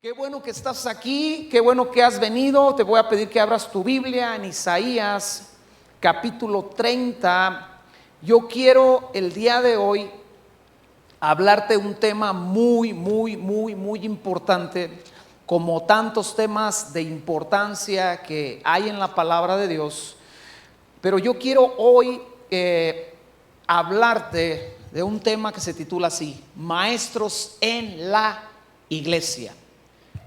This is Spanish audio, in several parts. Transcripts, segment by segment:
Qué bueno que estás aquí, qué bueno que has venido. Te voy a pedir que abras tu Biblia en Isaías capítulo 30. Yo quiero el día de hoy hablarte de un tema muy importante, como tantos temas de importancia que hay en la palabra de Dios. Pero yo quiero hoy hablarte de un tema que se titula así: maestros en la iglesia.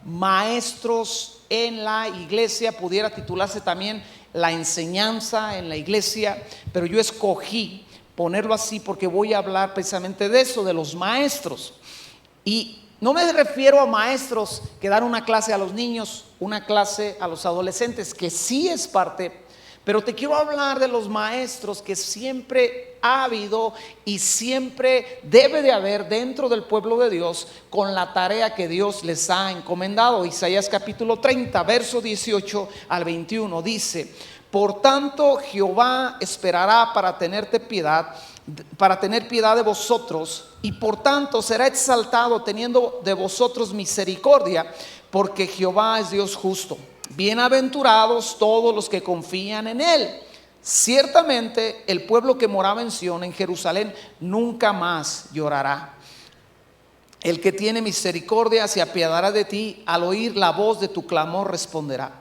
Maestros en la iglesia, pudiera titularse también la enseñanza en la iglesia, pero yo escogí ponerlo así porque voy a hablar precisamente de eso, de los maestros. Y no me refiero a maestros que dan una clase a los niños, una clase a los adolescentes, que sí es parte, pero te quiero hablar de los maestros que siempre ha habido y siempre debe de haber dentro del pueblo de Dios, con la tarea que Dios les ha encomendado. Isaías capítulo 30, verso 18 al 21 dice: por tanto Jehová esperará para tener piedad de vosotros, y por tanto será exaltado teniendo de vosotros misericordia, porque Jehová es Dios justo. Bienaventurados todos los que confían en él. Ciertamente el pueblo que moraba en Sión, en Jerusalén, nunca más llorará. El que tiene misericordia se apiadará de ti, al oír la voz de tu clamor responderá.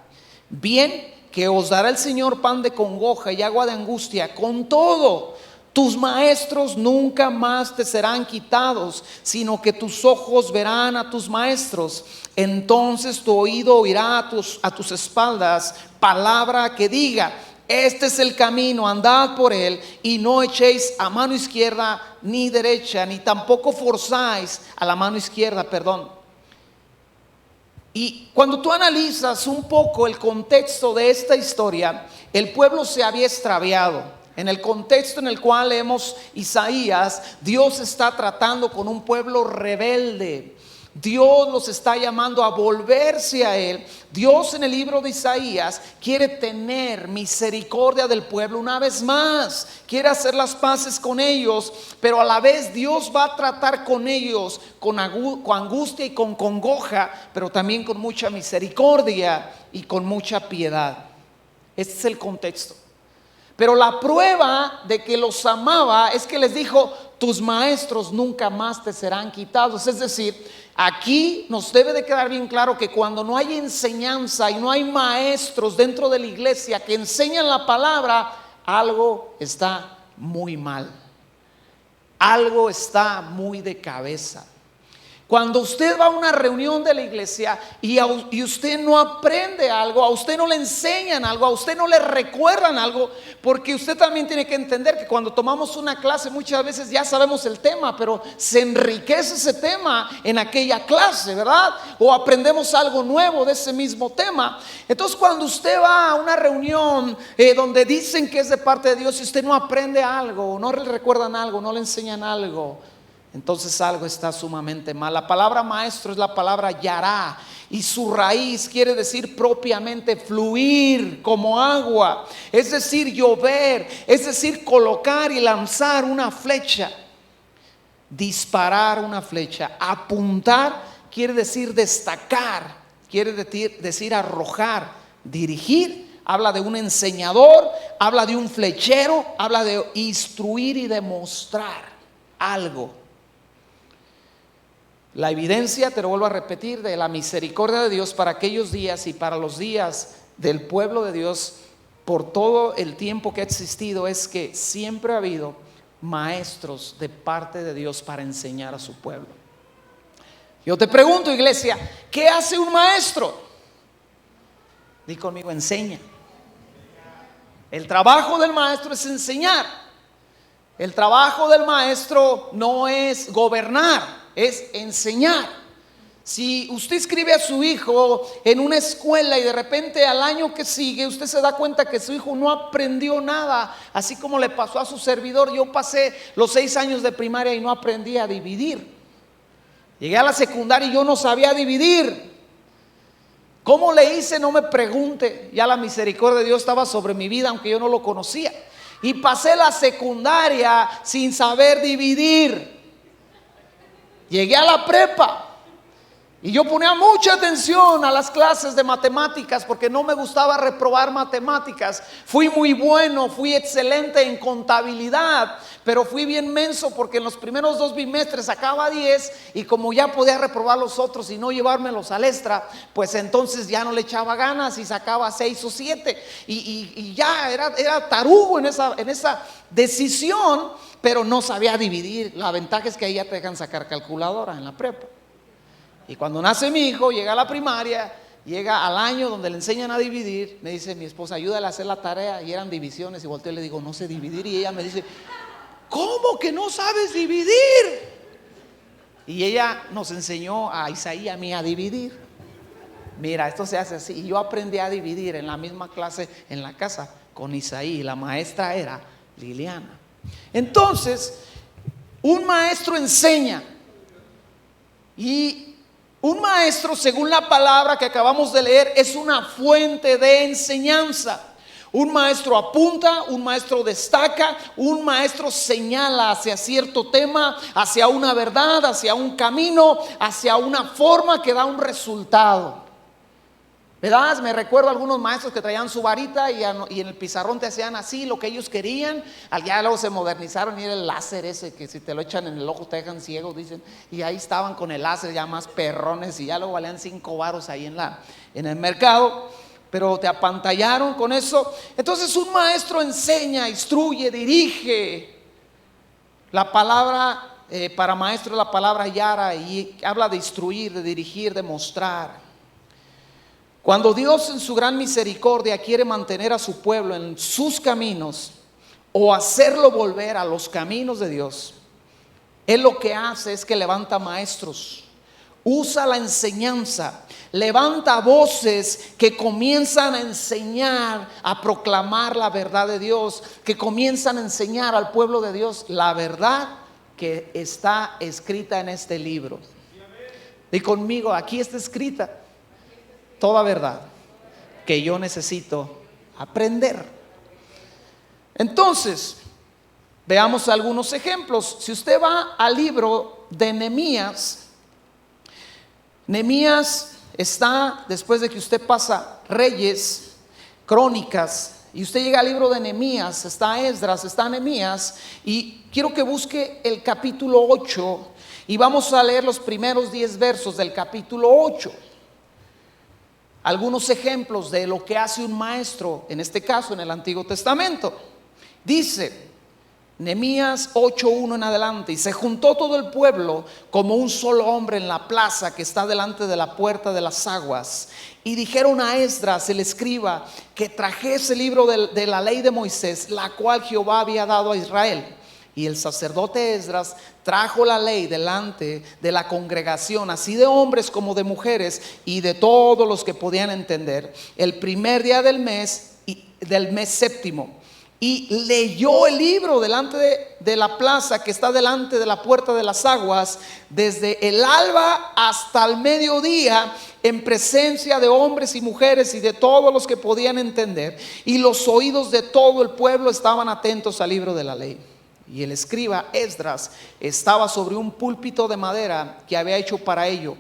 Bien que os dará el Señor pan de congoja y agua de angustia. Con todo, tus maestros nunca más te serán quitados, sino que tus ojos verán a tus maestros. Entonces tu oído oirá a tus espaldas palabra que diga: este es el camino, andad por él, y no echéis a mano izquierda ni derecha, ni tampoco forzáis a la mano izquierda, Y cuando tú analizas un poco el contexto de esta historia, el pueblo se había extraviado. En el contexto en el cual leemos Isaías, Dios está tratando con un pueblo rebelde. Dios los está llamando a volverse a él. Dios, en el libro de Isaías, quiere tener misericordia del pueblo una vez más. Quiere hacer las paces con ellos, pero a la vez Dios va a tratar con ellos con angustia y con congoja, pero también con mucha misericordia y con mucha piedad. Este es el contexto. Pero la prueba de que los amaba es que les dijo: tus maestros nunca más te serán quitados. Es decir, aquí nos debe de quedar bien claro que cuando no hay enseñanza y no hay maestros dentro de la iglesia que enseñan la palabra, algo está muy mal. Algo está muy de cabeza. Cuando usted va a una reunión de la iglesia y usted no aprende algo, a usted no le enseñan algo, a usted no le recuerdan algo, porque usted también tiene que entender que cuando tomamos una clase muchas veces ya sabemos el tema, pero se enriquece ese tema en aquella clase, ¿verdad? O aprendemos algo nuevo de ese mismo tema. Entonces, cuando usted va a una reunión donde dicen que es de parte de Dios y usted no aprende algo, no le recuerdan algo, no le enseñan algo, entonces algo está sumamente mal. La palabra maestro es la palabra yará, y su raíz quiere decir propiamente fluir como agua, es decir, llover, es decir, colocar y lanzar una flecha, disparar una flecha. Apuntar quiere decir destacar, quiere decir arrojar. Dirigir habla de un enseñador, habla de un flechero, habla de instruir y demostrar algo. La evidencia, te lo vuelvo a repetir, de la misericordia de Dios para aquellos días y para los días del pueblo de Dios por todo el tiempo que ha existido, es que siempre ha habido maestros de parte de Dios para enseñar a su pueblo. Yo te pregunto, iglesia, ¿qué hace un maestro? Di conmigo: enseña. El trabajo del maestro es enseñar. El trabajo del maestro no es gobernar, es enseñar. Si usted inscribe a su hijo en una escuela y de repente al año que sigue usted se da cuenta que su hijo no aprendió nada, así como le pasó a su servidor. Yo pasé los 6 años de primaria y no aprendí a dividir. Llegué a la secundaria y yo no sabía dividir. ¿Cómo le hice? No me pregunte. Ya la misericordia de Dios estaba sobre mi vida, aunque yo no lo conocía. Y pasé la secundaria sin saber dividir. Llegué a la prepa Y yo ponía mucha atención a las clases de matemáticas porque no me gustaba reprobar matemáticas. Fui muy bueno, fui excelente en contabilidad, pero fui bien menso porque en los primeros 2 bimestres sacaba 10 y como ya podía reprobar los otros y no llevármelos al extra, pues entonces ya no le echaba ganas y sacaba 6 o 7 y ya era tarugo en esa decisión, pero no sabía dividir. La ventaja es que ahí ya te dejan sacar calculadora en la prepa. Y cuando nace mi hijo, llega a la primaria, llega al año donde le enseñan a dividir, me dice mi esposa, ayúdale a hacer la tarea, y eran divisiones, y volteo y le digo, no sé dividir, y ella me dice, ¿cómo que no sabes dividir? Y ella nos enseñó a Isaí y a mí a dividir. Mira, esto se hace así, y yo aprendí a dividir en la misma clase en la casa con Isaí, la maestra era Liliana. Entonces, un maestro enseña, y un maestro, según la palabra que acabamos de leer, es una fuente de enseñanza. Un maestro apunta, un maestro destaca, un maestro señala hacia cierto tema, hacia una verdad, hacia un camino, hacia una forma que da un resultado. ¿Verdad? Me recuerdo a algunos maestros que traían su varita y en el pizarrón te hacían así lo que ellos querían. Ya luego se modernizaron y era el láser ese que si te lo echan en el ojo te dejan ciego, dicen. Y ahí estaban con el láser ya más perrones y ya luego valían 5 varos ahí en el mercado. Pero te apantallaron con eso. Entonces un maestro enseña, instruye, dirige. La palabra para maestro es la palabra yara y habla de instruir, de dirigir, de mostrar. Cuando Dios en su gran misericordia quiere mantener a su pueblo en sus caminos o hacerlo volver a los caminos de Dios, Él lo que hace es que levanta maestros, usa la enseñanza, levanta voces que comienzan a enseñar, a proclamar la verdad de Dios, que comienzan a enseñar al pueblo de Dios la verdad que está escrita en este libro. Y conmigo, aquí está escrita toda verdad que yo necesito aprender. Entonces, veamos algunos ejemplos. Si usted va al libro de Nehemías, Nehemías está después de que usted pasa Reyes, Crónicas, y usted llega al libro de Nehemías, está Esdras, está Nehemías, y quiero que busque el capítulo 8 y vamos a leer los primeros 10 versos del capítulo 8. Algunos ejemplos de lo que hace un maestro, en este caso en el Antiguo Testamento. Dice Nehemías 8:1 en adelante: y se juntó todo el pueblo como un solo hombre en la plaza que está delante de la puerta de las aguas, y dijeron a Esdras el escriba que trajese el libro de la ley de Moisés, la cual Jehová había dado a Israel. Y el sacerdote Esdras trajo la ley delante de la congregación, así de hombres como de mujeres, y de todos los que podían entender, el primer día del mes séptimo. Y leyó el libro delante de la plaza que está delante de la puerta de las aguas, desde el alba hasta el mediodía, en presencia de hombres y mujeres y de todos los que podían entender. Y los oídos de todo el pueblo estaban atentos al libro de la ley. Y el escriba Esdras estaba sobre un púlpito de madera que había hecho para ello,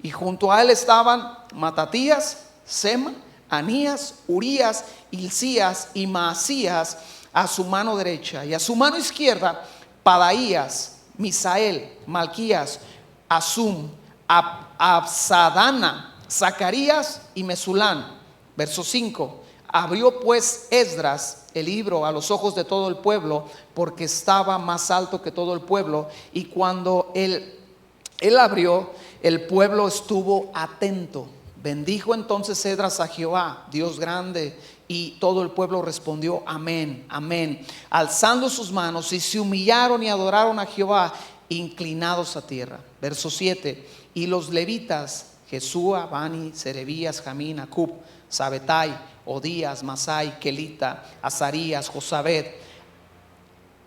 y junto a él estaban Matatías, Sema, Anías, Urías, Hilcías y Maasías a su mano derecha, y a su mano izquierda Padaías, Misael, Malquías, Asum, Absadana, Zacarías y Mesulán. Verso 5: abrió pues Esdras el libro a los ojos de todo el pueblo, porque estaba más alto que todo el pueblo, y cuando él abrió, el pueblo estuvo atento. Bendijo entonces Esdras a Jehová, Dios grande, y todo el pueblo respondió amén, amén, alzando sus manos, y se humillaron y adoraron a Jehová, inclinados a tierra. Verso 7: y los levitas, Jesúa, Bani, Serebías, Jamín, Acub, Sabetai, Odías, Masai, Kelita, Azarías, Josabed,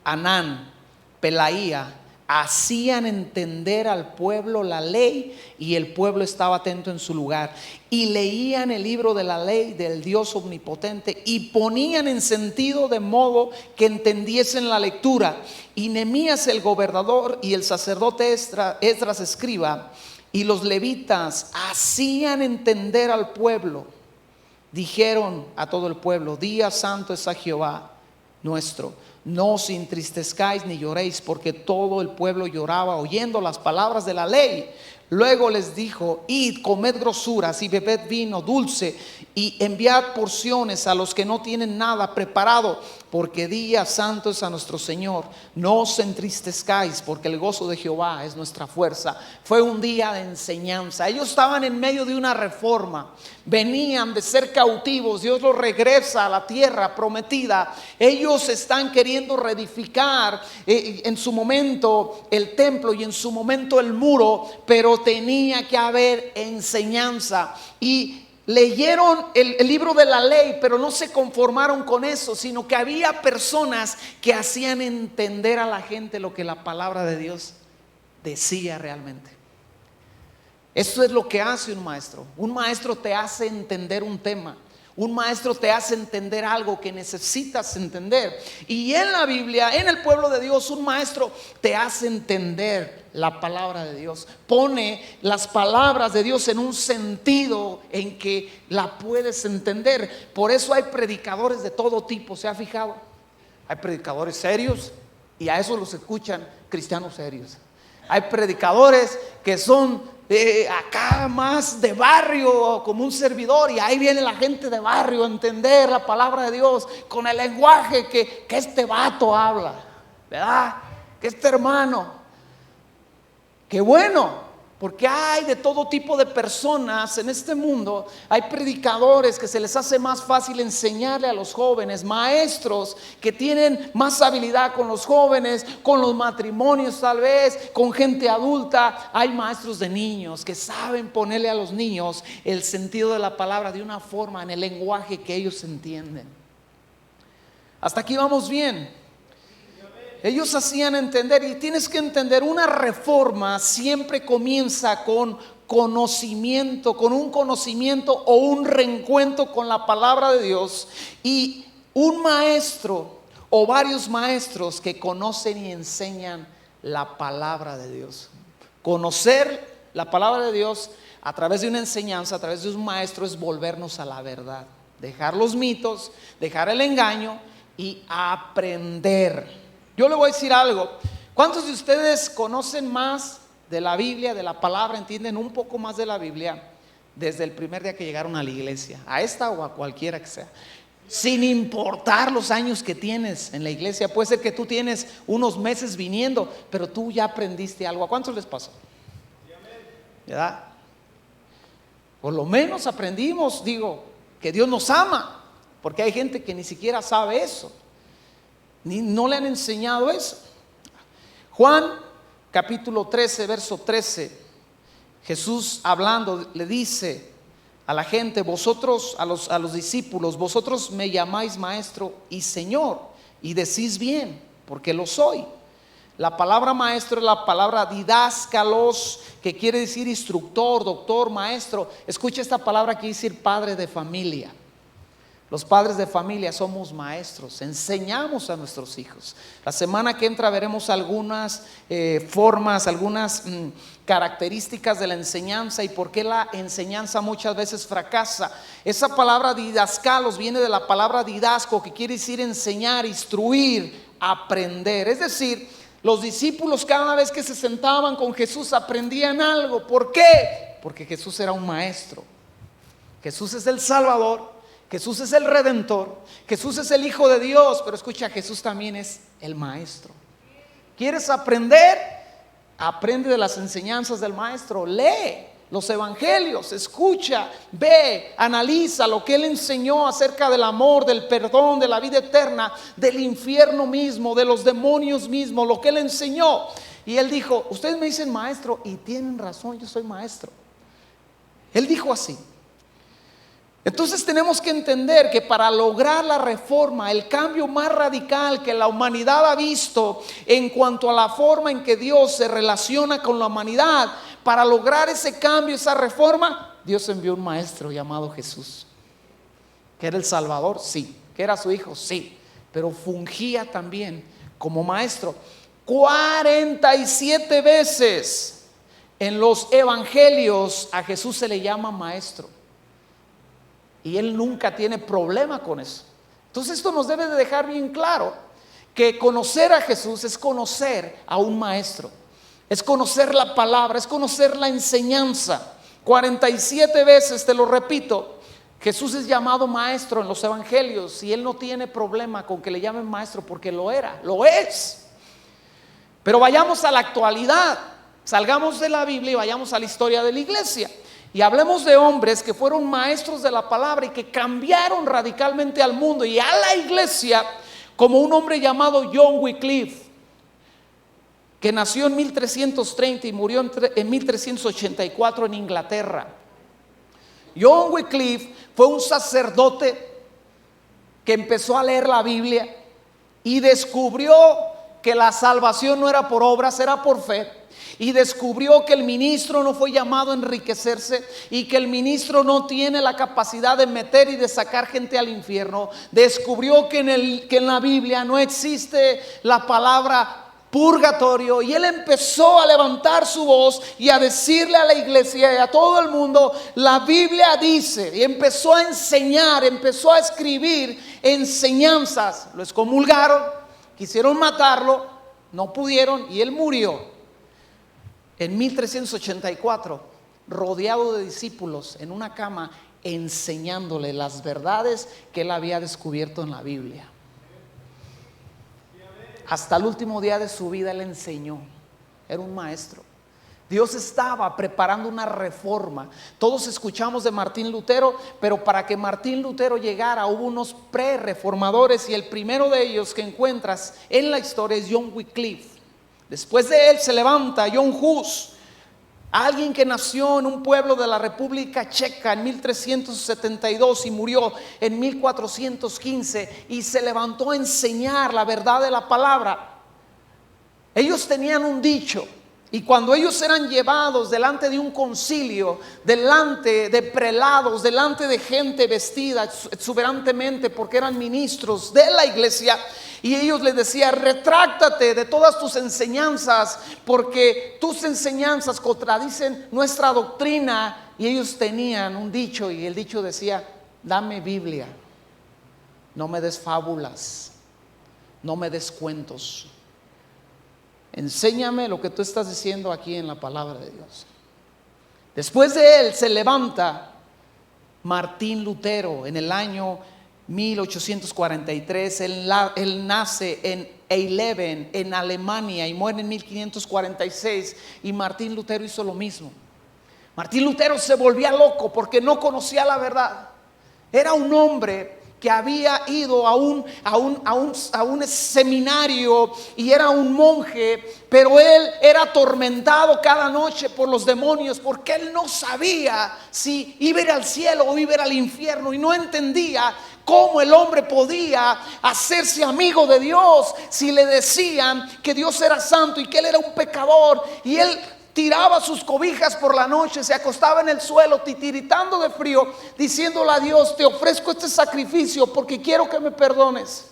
Anán, Pelaía, hacían entender al pueblo la ley, y el pueblo estaba atento en su lugar, y leían el libro de la ley del Dios omnipotente, y ponían en sentido de modo que entendiesen la lectura. Y Nehemías el gobernador y el sacerdote Esdras escriba y los levitas hacían entender al pueblo, dijeron a todo el pueblo: día santo es a Jehová nuestro, no os entristezcáis ni lloréis. Porque todo el pueblo lloraba oyendo las palabras de la ley. Luego les dijo: id, comed grosuras y bebed vino dulce, y enviad porciones a los que no tienen nada preparado, porque día santo es a nuestro Señor. No os entristezcáis, porque el gozo de Jehová es nuestra fuerza. Fue un día de enseñanza. Ellos estaban en medio de una reforma, venían de ser cautivos, Dios los regresa a la tierra prometida. Ellos están queriendo reedificar en su momento el templo y en su momento el muro, pero tenía que haber enseñanza. Y leyeron el libro de la ley, pero no se conformaron con eso, sino que había personas que hacían entender a la gente lo que la palabra de Dios decía realmente. Esto es lo que hace un maestro. Un maestro te hace entender un tema. Un maestro te hace entender algo que necesitas entender. Y en la Biblia, en el pueblo de Dios, un maestro te hace entender la palabra de Dios. Pone las palabras de Dios en un sentido en que la puedes entender. Por eso hay predicadores de todo tipo. ¿Se ha fijado? Hay predicadores serios y a eso los escuchan cristianos serios. Hay predicadores que son acá más de barrio, como un servidor, y ahí viene la gente de barrio a entender la palabra de Dios con el lenguaje que este vato habla, ¿verdad? Que este hermano. Qué bueno, porque hay de todo tipo de personas en este mundo. Hay predicadores que se les hace más fácil enseñarle a los jóvenes, maestros que tienen más habilidad con los jóvenes, con los matrimonios tal vez, con gente adulta. Hay maestros de niños que saben ponerle a los niños el sentido de la palabra de una forma, en el lenguaje que ellos entienden. Hasta aquí vamos bien. Ellos hacían entender, y tienes que entender, una reforma siempre comienza con conocimiento, con un conocimiento o un reencuentro con la palabra de Dios. Y un maestro o varios maestros que conocen y enseñan la palabra de Dios. Conocer la palabra de Dios a través de una enseñanza, a través de un maestro, es volvernos a la verdad. Dejar los mitos, dejar el engaño y aprender. Yo le voy a decir algo. ¿Cuántos de ustedes conocen más de la Biblia, de la palabra, entienden un poco más de la Biblia desde el primer día que llegaron a la iglesia, a esta o a cualquiera que sea? Sin importar los años que tienes en la iglesia. Puede ser que tú tienes unos meses viniendo, pero tú ya aprendiste algo. ¿A cuántos les pasó? ¿Verdad? Por lo menos aprendimos, que Dios nos ama, porque hay gente que ni siquiera sabe eso. No le han enseñado eso. Juan capítulo 13, verso 13. Jesús hablando le dice a la gente: vosotros, a los discípulos, vosotros me llamáis maestro y señor, y decís bien, porque lo soy. La palabra maestro es la palabra didáscalos, que quiere decir instructor, doctor, maestro. Escucha esta palabra que quiere decir padre de familia. Los padres de familia somos maestros, enseñamos a nuestros hijos. La semana que entra veremos algunas formas, algunas características de la enseñanza y por qué la enseñanza muchas veces fracasa. Esa palabra didascalos viene de la palabra didasco, que quiere decir enseñar, instruir, aprender. Es decir, los discípulos cada vez que se sentaban con Jesús aprendían algo. ¿Por qué? Porque Jesús era un maestro. Jesús es el Salvador. Jesús es el Redentor, Jesús es el Hijo de Dios, pero escucha, Jesús también es el Maestro. ¿Quieres aprender? Aprende de las enseñanzas del Maestro. Lee los evangelios, escucha, ve, analiza lo que Él enseñó acerca del amor, del perdón, de la vida eterna, del infierno mismo, de los demonios mismos, lo que Él enseñó. Y Él dijo: ustedes me dicen maestro, y tienen razón, yo soy maestro. Él dijo así. Entonces tenemos que entender que para lograr la reforma, el cambio más radical que la humanidad ha visto en cuanto a la forma en que Dios se relaciona con la humanidad, para lograr ese cambio, esa reforma, Dios envió un maestro llamado Jesús, que era el Salvador, sí, que era su Hijo, sí, pero fungía también como maestro. 47 veces En los evangelios a Jesús se le llama maestro. Y él nunca tiene problema con eso. Entonces esto nos debe de dejar bien claro que conocer a Jesús es conocer a un maestro. Es conocer la palabra, es conocer la enseñanza. 47 veces, te lo repito, Jesús es llamado maestro en los evangelios y él no tiene problema con que le llamen maestro porque lo era, lo es. Pero vayamos a la actualidad, salgamos de la Biblia y vayamos a la historia de la iglesia. Y hablemos de hombres que fueron maestros de la palabra y que cambiaron radicalmente al mundo y a la iglesia, como un hombre llamado John Wycliffe, que nació en 1330 y murió en 1384 en Inglaterra. John Wycliffe fue un sacerdote que empezó a leer la Biblia y descubrió que la salvación no era por obras, era por fe. Y descubrió que el ministro no fue llamado a enriquecerse y que el ministro no tiene la capacidad de meter y de sacar gente al infierno. Descubrió que en la Biblia no existe la palabra purgatorio, y él empezó a levantar su voz y a decirle a la iglesia y a todo el mundo: la Biblia dice, y empezó a enseñar, empezó a escribir enseñanzas. Lo excomulgaron, quisieron matarlo, no pudieron y él murió en 1384, rodeado de discípulos en una cama, enseñándole las verdades que él había descubierto en la Biblia. Hasta el último día de su vida él enseñó. Era un maestro. Dios estaba preparando una reforma. Todos escuchamos de Martín Lutero, pero para que Martín Lutero llegara hubo unos pre-reformadores, y el primero de ellos que encuentras en la historia es John Wycliffe. Después de él se levanta John Hus, alguien que nació en un pueblo de la República Checa en 1372 y murió en 1415, y se levantó a enseñar la verdad de la palabra. Ellos tenían un dicho, y cuando ellos eran llevados delante de un concilio, delante de prelados, delante de gente vestida exuberantemente porque eran ministros de la iglesia, y ellos les decían: retráctate de todas tus enseñanzas porque tus enseñanzas contradicen nuestra doctrina. Y ellos tenían un dicho, y el dicho decía: dame Biblia, no me des fábulas, no me des cuentos, enséñame lo que tú estás diciendo aquí en la palabra de Dios. Después de él se levanta Martín Lutero en el año 1843. Él nace en Eisleben, en Alemania, y muere en 1546. Y Martín Lutero hizo lo mismo. Martín Lutero se volvía loco porque no conocía la verdad. Era un hombre que había ido a un seminario y era un monje, pero él era atormentado cada noche por los demonios porque él no sabía si iba a ir al cielo o iba a ir al infierno, y no entendía cómo el hombre podía hacerse amigo de Dios si le decían que Dios era santo y que él era un pecador. Y él tiraba sus cobijas por la noche, se acostaba en el suelo titiritando de frío, diciéndole a Dios: te ofrezco este sacrificio porque quiero que me perdones.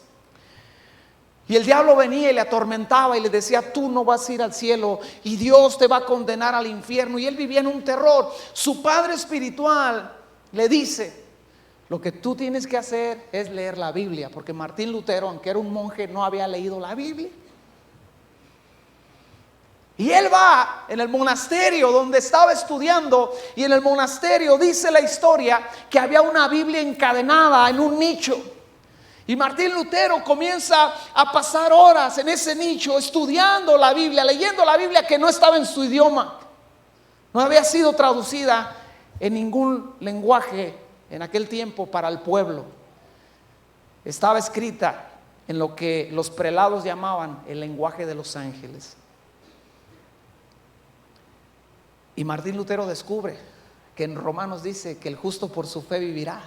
Y el diablo venía y le atormentaba y le decía: tú no vas a ir al cielo y Dios te va a condenar al infierno. Y él vivía en un terror. Su padre espiritual le dice: lo que tú tienes que hacer es leer la Biblia, porque Martín Lutero, aunque era un monje, no había leído la Biblia. Y él va en el monasterio donde estaba estudiando, y en el monasterio dice la historia que había una Biblia encadenada en un nicho. Y Martín Lutero comienza a pasar horas en ese nicho estudiando la Biblia, leyendo la Biblia que no estaba en su idioma. No había sido traducida en ningún lenguaje en aquel tiempo para el pueblo. Estaba escrita en lo que los prelados llamaban el lenguaje de los ángeles. Y Martín Lutero descubre que en Romanos dice que el justo por su fe vivirá.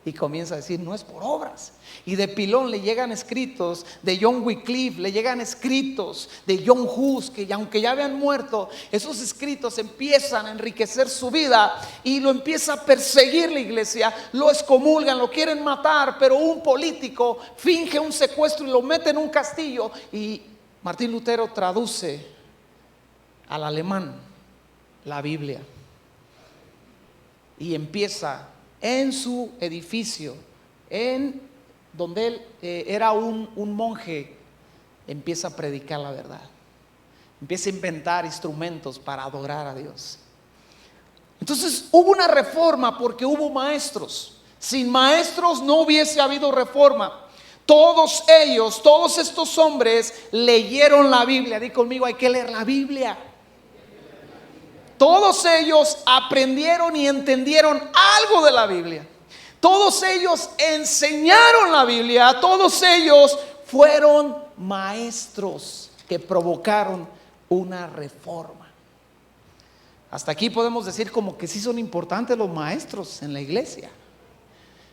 Y comienza a decir: no es por obras. Y de pilón le llegan escritos de John Wycliffe, le llegan escritos de John Hus, que aunque ya habían muerto, esos escritos empiezan a enriquecer su vida y lo empieza a perseguir la iglesia. Lo excomulgan, lo quieren matar, pero un político finge un secuestro y lo mete en un castillo. Y Martín Lutero traduce al alemán la Biblia. Y empieza en su edificio, en donde él era un monje, empieza a predicar la verdad. Empieza a inventar instrumentos para adorar a Dios. Entonces hubo una reforma porque hubo maestros. Sin maestros no hubiese habido reforma. Todos ellos, todos estos hombres leyeron la Biblia. Di conmigo, hay que leer la Biblia. Todos ellos aprendieron y entendieron algo de la Biblia. Todos ellos enseñaron la Biblia. Todos ellos fueron maestros que provocaron una reforma. Hasta aquí podemos decir como que sí son importantes los maestros en la iglesia.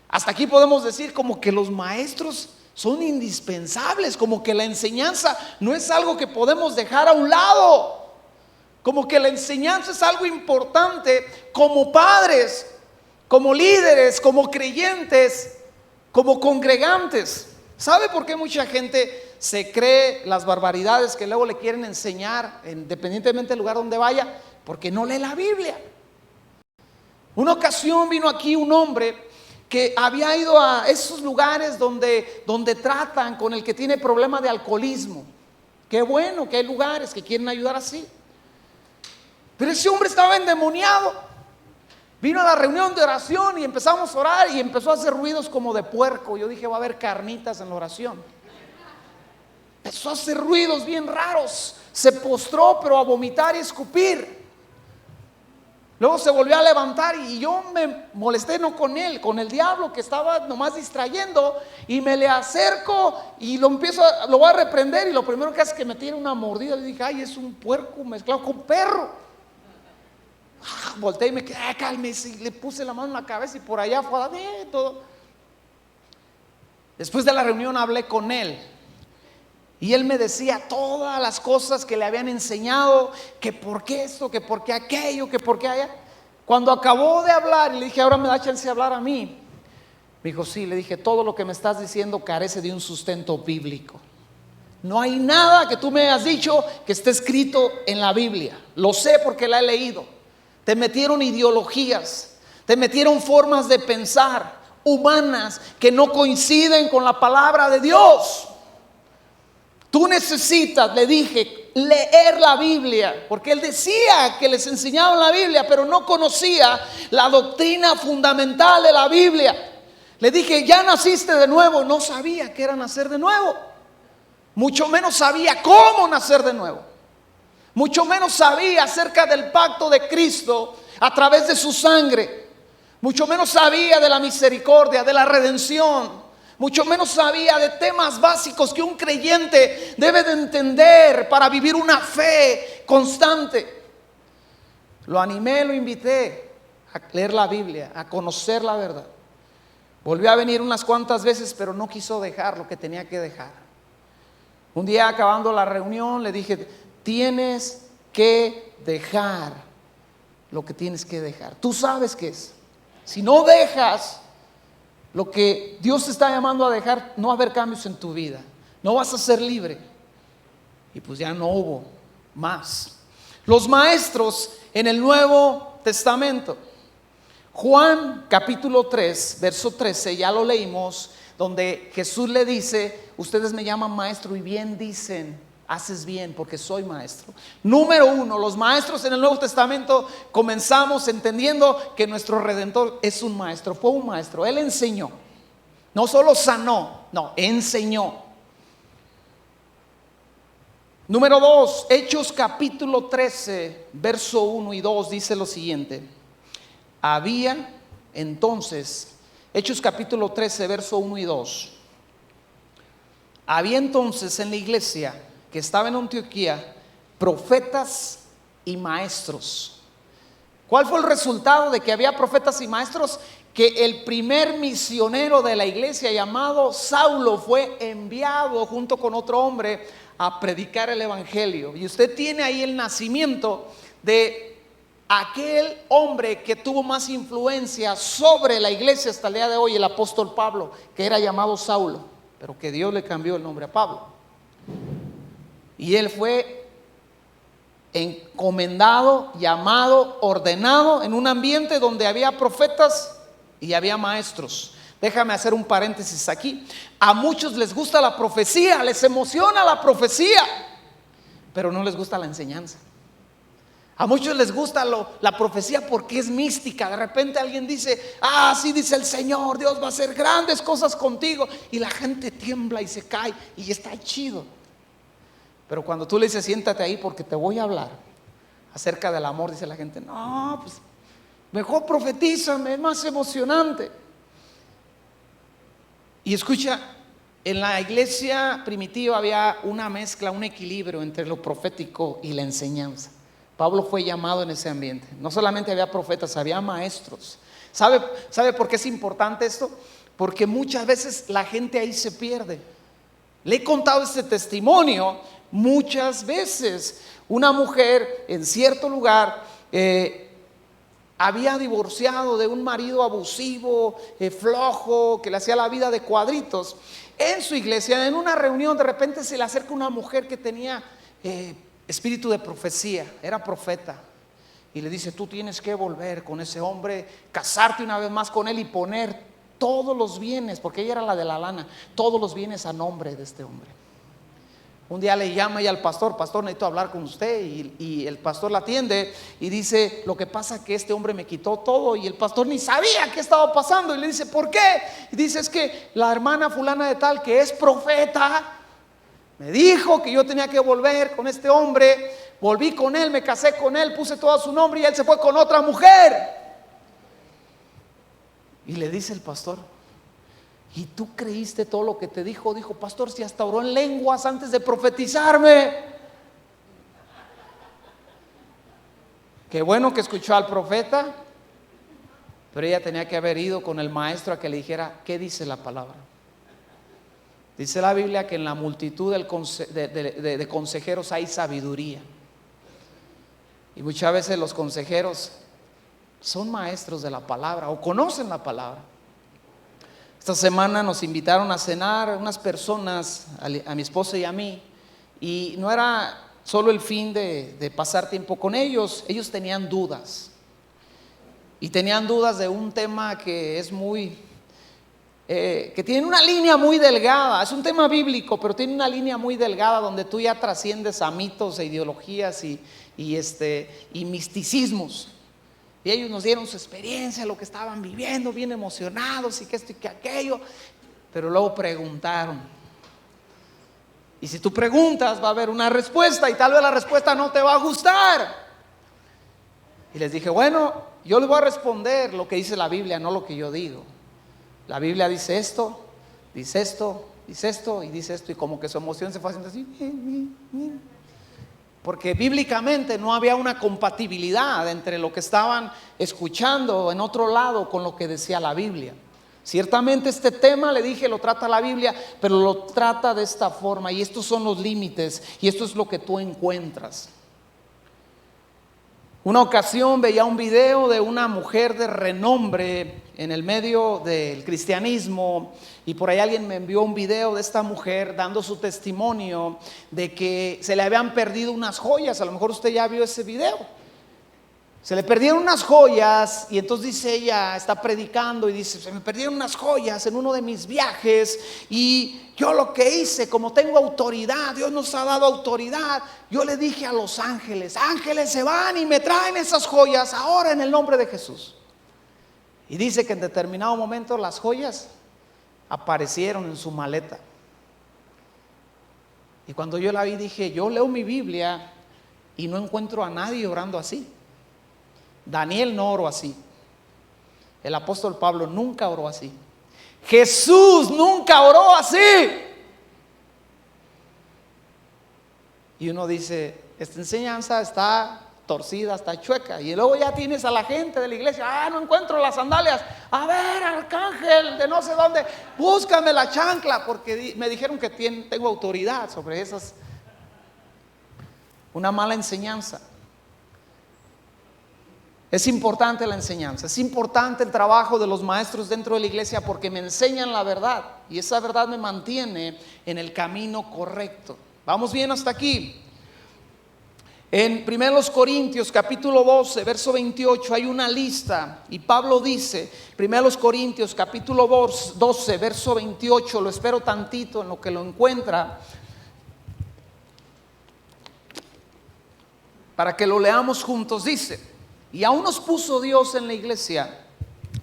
Hasta aquí podemos decir como que los maestros son indispensables, como que la enseñanza no es algo que podemos dejar a un lado, como que la enseñanza es algo importante como padres, como líderes, como creyentes, como congregantes. ¿Sabe por qué mucha gente se cree las barbaridades que luego le quieren enseñar, independientemente del lugar donde vaya? Porque no lee la Biblia. Una ocasión vino aquí un hombre que había ido a esos lugares donde tratan con el que tiene problema de alcoholismo. Qué bueno que hay lugares que quieren ayudar así. Pero ese hombre estaba endemoniado. Vino a la reunión de oración y empezamos a orar y empezó a hacer ruidos como de puerco. Yo dije, va a haber carnitas en la oración. Empezó a hacer ruidos bien raros. Se postró, pero a vomitar y escupir. Luego se volvió a levantar y yo me molesté no con él, con el diablo que estaba nomás distrayendo, y me le acerco y lo voy a reprender, y lo primero que hace es que me tira una mordida. Le dije, ay, es un puerco mezclado con perro. Volteé y me quedé, cálmese, y le puse la mano en la cabeza y por allá fue todo. Después de la reunión hablé con él. Y él me decía todas las cosas que le habían enseñado, que por qué esto, que por qué aquello, que por qué allá. Cuando acabó de hablar y le dije, ahora me da chance de hablar a mí, me dijo, sí. Le dije, todo lo que me estás diciendo carece de un sustento bíblico. No hay nada que tú me hayas dicho que esté escrito en la Biblia. Lo sé porque la he leído. Te metieron ideologías, te metieron formas de pensar humanas que no coinciden con la palabra de Dios. Tú necesitas, le dije, leer la Biblia, porque él decía que les enseñaban la Biblia, pero no conocía la doctrina fundamental de la Biblia. Le dije, ya naciste de nuevo. No sabía qué era nacer de nuevo, mucho menos sabía cómo nacer de nuevo, mucho menos sabía acerca del pacto de Cristo a través de su sangre, mucho menos sabía de la misericordia, de la redención. Mucho menos sabía de temas básicos que un creyente debe de entender para vivir una fe constante. Lo animé, lo invité a leer la Biblia, a conocer la verdad. Volvió a venir unas cuantas veces, pero no quiso dejar lo que tenía que dejar. Un día, acabando la reunión, le dije, tienes que dejar lo que tienes que dejar. Tú sabes qué es. Si no dejas lo que Dios te está llamando a dejar, no va a haber cambios en tu vida, no vas a ser libre. Y pues ya no hubo más. Los maestros en el Nuevo Testamento, Juan capítulo 3 verso 13, ya lo leímos, donde Jesús le dice, ustedes me llaman maestro y bien dicen, haces bien porque soy maestro. Número uno, los maestros en el Nuevo Testamento comenzamos entendiendo que nuestro Redentor es un maestro, fue un maestro. Él enseñó, no solo sanó, no, enseñó. Número dos, Hechos capítulo 13 verso 1 y 2 dice lo siguiente. Había entonces, Hechos capítulo 13 verso 1 y 2. Había entonces en la iglesia que estaba en Antioquía profetas y maestros. ¿Cuál fue el resultado de que había profetas y maestros? Que el primer misionero de la iglesia, llamado Saulo, fue enviado junto con otro hombre a predicar el evangelio. Y usted tiene ahí el nacimiento de aquel hombre que tuvo más influencia sobre la iglesia hasta el día de hoy, el apóstol Pablo, que era llamado Saulo, pero que Dios le cambió el nombre a Pablo. Y él fue encomendado, llamado, ordenado en un ambiente donde había profetas y había maestros. Déjame hacer un paréntesis aquí. A muchos les gusta la profecía, les emociona la profecía, pero no les gusta la enseñanza. A muchos les gusta la profecía porque es mística. De repente alguien dice: así dice el Señor, Dios va a hacer grandes cosas contigo, y la gente tiembla y se cae y está chido. Pero cuando tú le dices: siéntate ahí porque te voy a hablar acerca del amor, dice la gente: no, pues mejor profetízame, es más emocionante. Y escucha, en la iglesia primitiva había una mezcla, un equilibrio entre lo profético y la enseñanza. Pablo fue llamado en ese ambiente. No solamente había profetas, había maestros. ¿Sabe por qué es importante esto? Porque muchas veces la gente ahí se pierde. Le he contado este testimonio muchas veces. Una mujer en cierto lugar había divorciado de un marido abusivo, flojo, que le hacía la vida de cuadritos. En su iglesia, en una reunión, de repente se le acerca una mujer que tenía espíritu de profecía, era profeta, y le dice: tú tienes que volver con ese hombre, casarte una vez más con él y poner todos los bienes, porque ella era la de la lana, todos los bienes a nombre de este hombre. Un día le llama ella al pastor: pastor, necesito hablar con usted. Y el pastor la atiende y dice: lo que pasa es que este hombre me quitó todo. Y el pastor ni sabía qué estaba pasando, y le dice: ¿por qué? Y dice: es que la hermana fulana de tal, que es profeta, me dijo que yo tenía que volver con este hombre. Volví con él, me casé con él, puse todo su nombre, y él se fue con otra mujer. Y le dice el pastor: ¿y tú creíste todo lo que te dijo? Dijo: pastor, si hasta oró en lenguas antes de profetizarme. Qué bueno que escuchó al profeta, pero ella tenía que haber ido con el maestro a que le dijera: ¿qué dice la palabra? Dice la Biblia que en la multitud de consejeros hay sabiduría. Y muchas veces los consejeros son maestros de la palabra o conocen la palabra. Esta semana nos invitaron a cenar unas personas, a mi esposa y a mí, y no era solo el fin de pasar tiempo con ellos. Ellos tenían dudas, y tenían dudas de un tema que es que tiene una línea muy delgada. Es un tema bíblico, pero tiene una línea muy delgada donde tú ya trasciendes a mitos e ideologías y misticismos. Y ellos nos dieron su experiencia, lo que estaban viviendo, bien emocionados, y que esto y que aquello. Pero luego preguntaron. Y si tú preguntas, va a haber una respuesta, y tal vez la respuesta no te va a gustar. Y les dije: bueno, yo les voy a responder lo que dice la Biblia, no lo que yo digo. La Biblia dice esto, dice esto, dice esto y dice esto. Y como que su emoción se fue haciendo así, porque bíblicamente no había una compatibilidad entre lo que estaban escuchando en otro lado con lo que decía la Biblia. Ciertamente este tema, le dije, lo trata la Biblia, pero lo trata de esta forma, y estos son los límites, y esto es lo que tú encuentras. Una ocasión veía un video de una mujer de renombre en el medio del cristianismo, y por ahí alguien me envió un video de esta mujer dando su testimonio de que se le habían perdido unas joyas. A lo mejor usted ya vio ese video. Se le perdieron unas joyas, y entonces dice ella, está predicando y dice: se me perdieron unas joyas en uno de mis viajes, y yo lo que hice, como tengo autoridad, Dios nos ha dado autoridad, yo le dije a los ángeles: ángeles, se van y me traen esas joyas ahora en el nombre de Jesús. Y dice que en determinado momento las joyas aparecieron en su maleta. Y cuando yo la vi, dije: yo leo mi Biblia y no encuentro a nadie orando así. Daniel no oró así. El apóstol Pablo nunca oró así. Jesús nunca oró así. Y uno dice: esta enseñanza está torcida, está chueca. Y luego ya tienes a la gente de la iglesia: no encuentro las sandalias. A ver, arcángel de no sé dónde, búscame la chancla, porque me dijeron que tengo autoridad sobre esas. Una mala enseñanza. Es importante la enseñanza, es importante el trabajo de los maestros dentro de la iglesia, porque me enseñan la verdad, y esa verdad me mantiene en el camino correcto. ¿Vamos bien hasta aquí? En 1 Corintios capítulo 12, verso 28 hay una lista y Pablo dice, 1 Corintios capítulo 12, verso 28, lo espero tantito en lo que lo encuentra, para que lo leamos juntos. Dice: y aún nos puso Dios en la iglesia,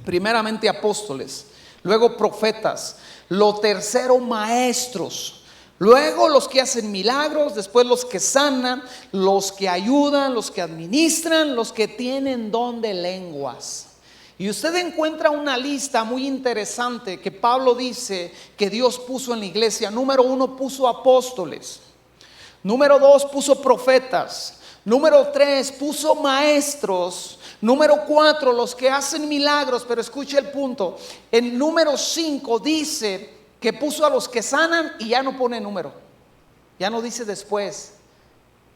primeramente apóstoles, luego profetas, lo tercero maestros, luego los que hacen milagros, después los que sanan, los que ayudan, los que administran, los que tienen don de lenguas. Y usted encuentra una lista muy interesante que Pablo dice que Dios puso en la iglesia. Número 1 puso apóstoles, número 2 puso profetas, número 3 puso maestros, número 4 los que hacen milagros. Pero escuche el punto, en número 5 dice que puso a los que sanan y ya no pone número, ya no dice después,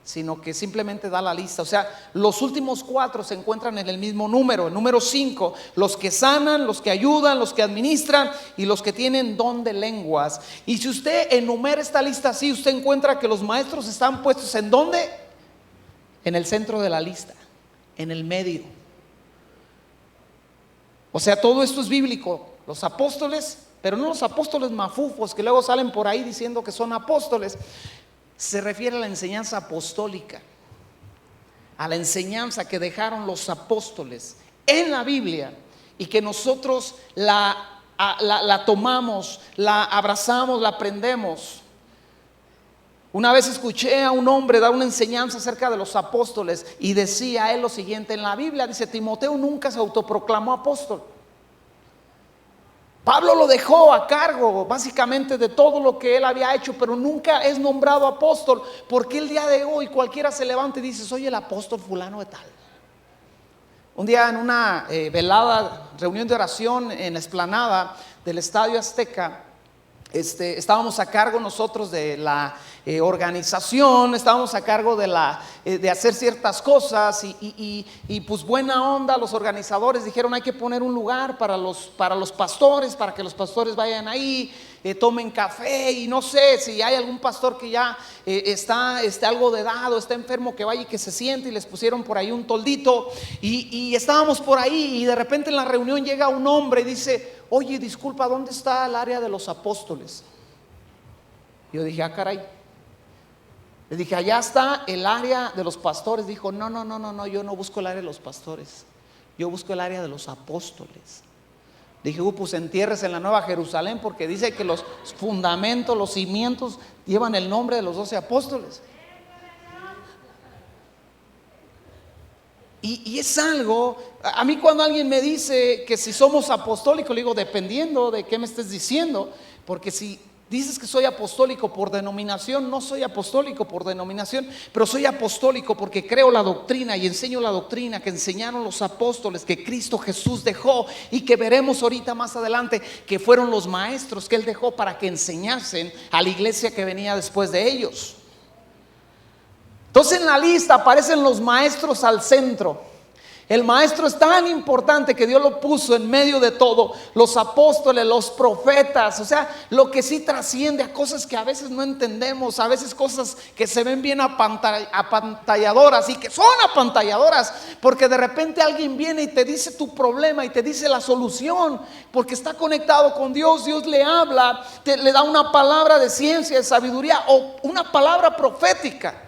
sino que simplemente da la lista. O sea, los últimos 4 se encuentran en el mismo número. El número 5, los que sanan, los que ayudan, los que administran y los que tienen don de lenguas. Y si usted enumera esta lista así, usted encuentra que los maestros están puestos ¿en dónde? En el centro de la lista, en el medio. O sea, todo esto es bíblico. Los apóstoles, pero no los apóstoles mafufos que luego salen por ahí diciendo que son apóstoles. Se refiere a la enseñanza apostólica, a la enseñanza que dejaron los apóstoles en la Biblia y que nosotros la tomamos, la abrazamos, la aprendemos. Una vez escuché a un hombre dar una enseñanza acerca de los apóstoles y decía él lo siguiente: en la Biblia dice, Timoteo nunca se autoproclamó apóstol. Pablo lo dejó a cargo básicamente de todo lo que él había hecho, pero nunca es nombrado apóstol. Porque el día de hoy cualquiera se levanta y dice: soy el apóstol fulano de tal. Un día en una velada, reunión de oración en la explanada del Estadio Azteca, estábamos a cargo nosotros de la organización, estábamos a cargo de hacer ciertas cosas y pues buena onda, los organizadores dijeron: hay que poner un lugar para los pastores, para que los pastores vayan ahí, tomen café, y no sé si hay algún pastor que ya está algo de edad o está enfermo, que vaya y que se siente, y les pusieron por ahí un toldito y estábamos por ahí, y de repente en la reunión llega un hombre y dice: oye, disculpa, ¿dónde está el área de los apóstoles? Yo dije: ah, caray. Le dije: allá está el área de los pastores. Dijo: no, yo no busco el área de los pastores, yo busco el área de los apóstoles. Dije: pues entiérrese en la Nueva Jerusalén, porque dice que los fundamentos, los cimientos llevan el nombre de los 12 apóstoles. Y es algo, a mí cuando alguien me dice que si somos apostólicos, le digo: dependiendo de qué me estés diciendo, porque si dices que soy apostólico por denominación, no soy apostólico por denominación, pero soy apostólico porque creo la doctrina y enseño la doctrina que enseñaron los apóstoles, que Cristo Jesús dejó y que veremos ahorita más adelante que fueron los maestros que Él dejó para que enseñasen a la iglesia que venía después de ellos. Entonces en la lista aparecen los maestros al centro. El maestro es tan importante que Dios lo puso en medio de todo. Los apóstoles, los profetas, o sea, lo que sí trasciende a cosas que a veces no entendemos, a veces cosas que se ven bien apantalladoras y que son apantalladoras, porque de repente alguien viene y te dice tu problema y te dice la solución, porque está conectado con Dios. Dios le habla, le da una palabra de ciencia, de sabiduría o una palabra profética.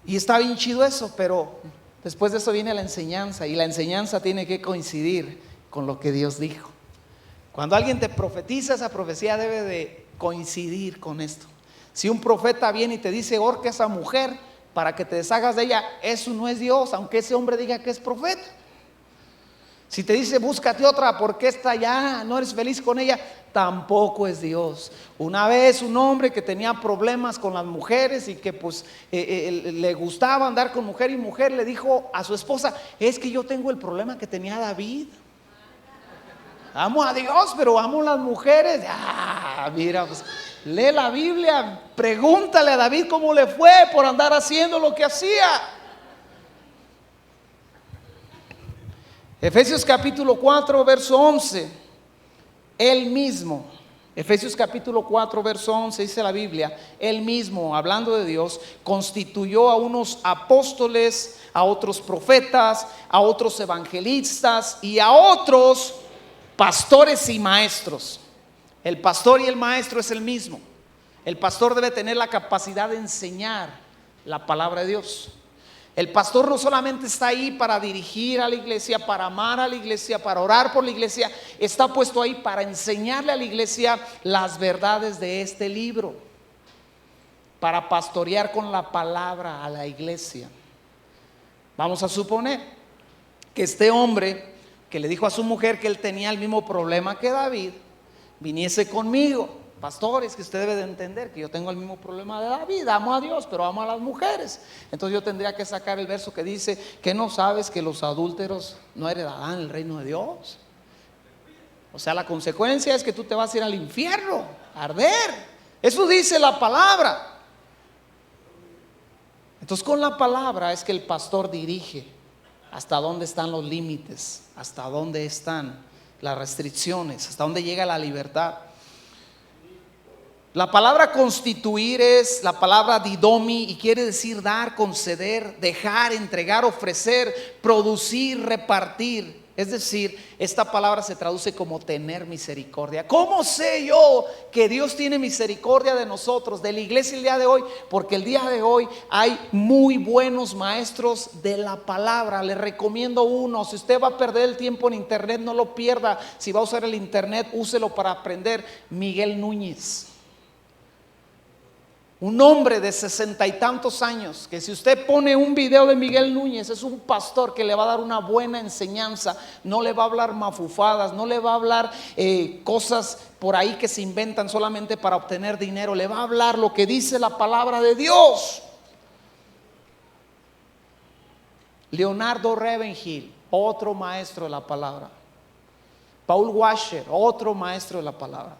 Y está bien chido eso, pero después de eso viene la enseñanza, y la enseñanza tiene que coincidir con lo que Dios dijo. Cuando alguien te profetiza, esa profecía debe de coincidir con esto. Si un profeta viene y te dice: ahorca a esa mujer para que te deshagas de ella, eso no es Dios, aunque ese hombre diga que es profeta. Si te dice: búscate otra porque esta ya no eres feliz con ella, tampoco es Dios. Una vez un hombre que tenía problemas con las mujeres y que pues le gustaba andar con mujer y mujer, le dijo a su esposa: es que yo tengo el problema que tenía David. Amo a Dios, pero amo a las mujeres. Mira, pues, lee la Biblia, pregúntale a David cómo le fue por andar haciendo lo que hacía. Efesios capítulo 4, verso 11. Él mismo Efesios capítulo 4 verso 11 dice la Biblia: Él mismo, hablando de Dios, constituyó a unos apóstoles, a otros profetas, a otros evangelistas y a otros pastores y maestros. El pastor y el maestro es el mismo. El pastor debe tener la capacidad de enseñar la palabra de Dios. El pastor no solamente está ahí para dirigir a la iglesia, para amar a la iglesia, para orar por la iglesia. Está puesto ahí para enseñarle a la iglesia las verdades de este libro, para pastorear con la palabra a la iglesia. Vamos a suponer que este hombre que le dijo a su mujer que él tenía el mismo problema que David, viniese conmigo. Pastores, que usted debe de entender que yo tengo el mismo problema de David. Amo a Dios, pero amo a las mujeres. Entonces yo tendría que sacar el verso que dice: que no sabes que los adúlteros no heredarán el reino de Dios. O sea, la consecuencia es que tú te vas a ir al infierno, a arder. Eso dice la palabra. Entonces con la palabra es que el pastor dirige hasta dónde están los límites, hasta dónde están las restricciones, hasta dónde llega la libertad. La palabra constituir es la palabra didomi y quiere decir dar, conceder, dejar, entregar, ofrecer, producir, repartir. Es decir, esta palabra se traduce como tener misericordia. ¿Cómo sé yo que Dios tiene misericordia de nosotros, de la iglesia el día de hoy? Porque el día de hoy hay muy buenos maestros de la palabra. Les recomiendo uno. Si usted va a perder el tiempo en internet, no lo pierda. Si va a usar el internet, úselo para aprender. Miguel Núñez. Un hombre de 60 y tantos años, que si usted pone un video de Miguel Núñez, es un pastor que le va a dar una buena enseñanza. No le va a hablar mafufadas, no le va a hablar cosas por ahí que se inventan solamente para obtener dinero. Le va a hablar lo que dice la palabra de Dios. Leonardo Ravenhill, otro maestro de la palabra. Paul Washer, otro maestro de la palabra.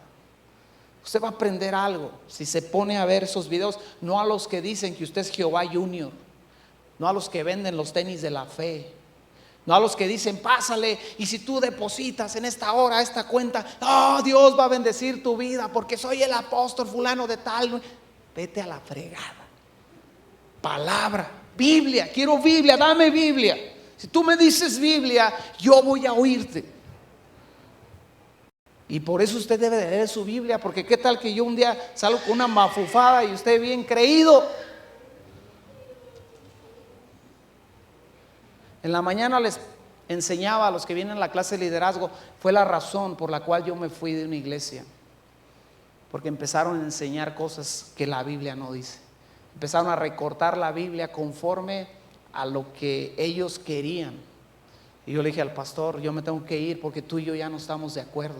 Usted va a aprender algo si se pone a ver esos videos, no a los que dicen que usted es Jehová Junior, no a los que venden los tenis de la fe, no a los que dicen pásale y si tú depositas en esta hora esta cuenta, oh, Dios va a bendecir tu vida porque soy el apóstol fulano de tal. Vete a la fregada. Palabra, Biblia, quiero Biblia, dame Biblia. Si tú me dices Biblia, yo voy a oírte. Y por eso usted debe de leer su Biblia, porque qué tal que yo un día salgo con una mafufada y usted bien creído. En la mañana les enseñaba a los que vienen a la clase de liderazgo, fue la razón por la cual yo me fui de una iglesia, porque empezaron a enseñar cosas que la Biblia no dice. Empezaron a recortar la Biblia conforme a lo que ellos querían. Y yo le dije al pastor: yo me tengo que ir porque tú y yo ya no estamos de acuerdo.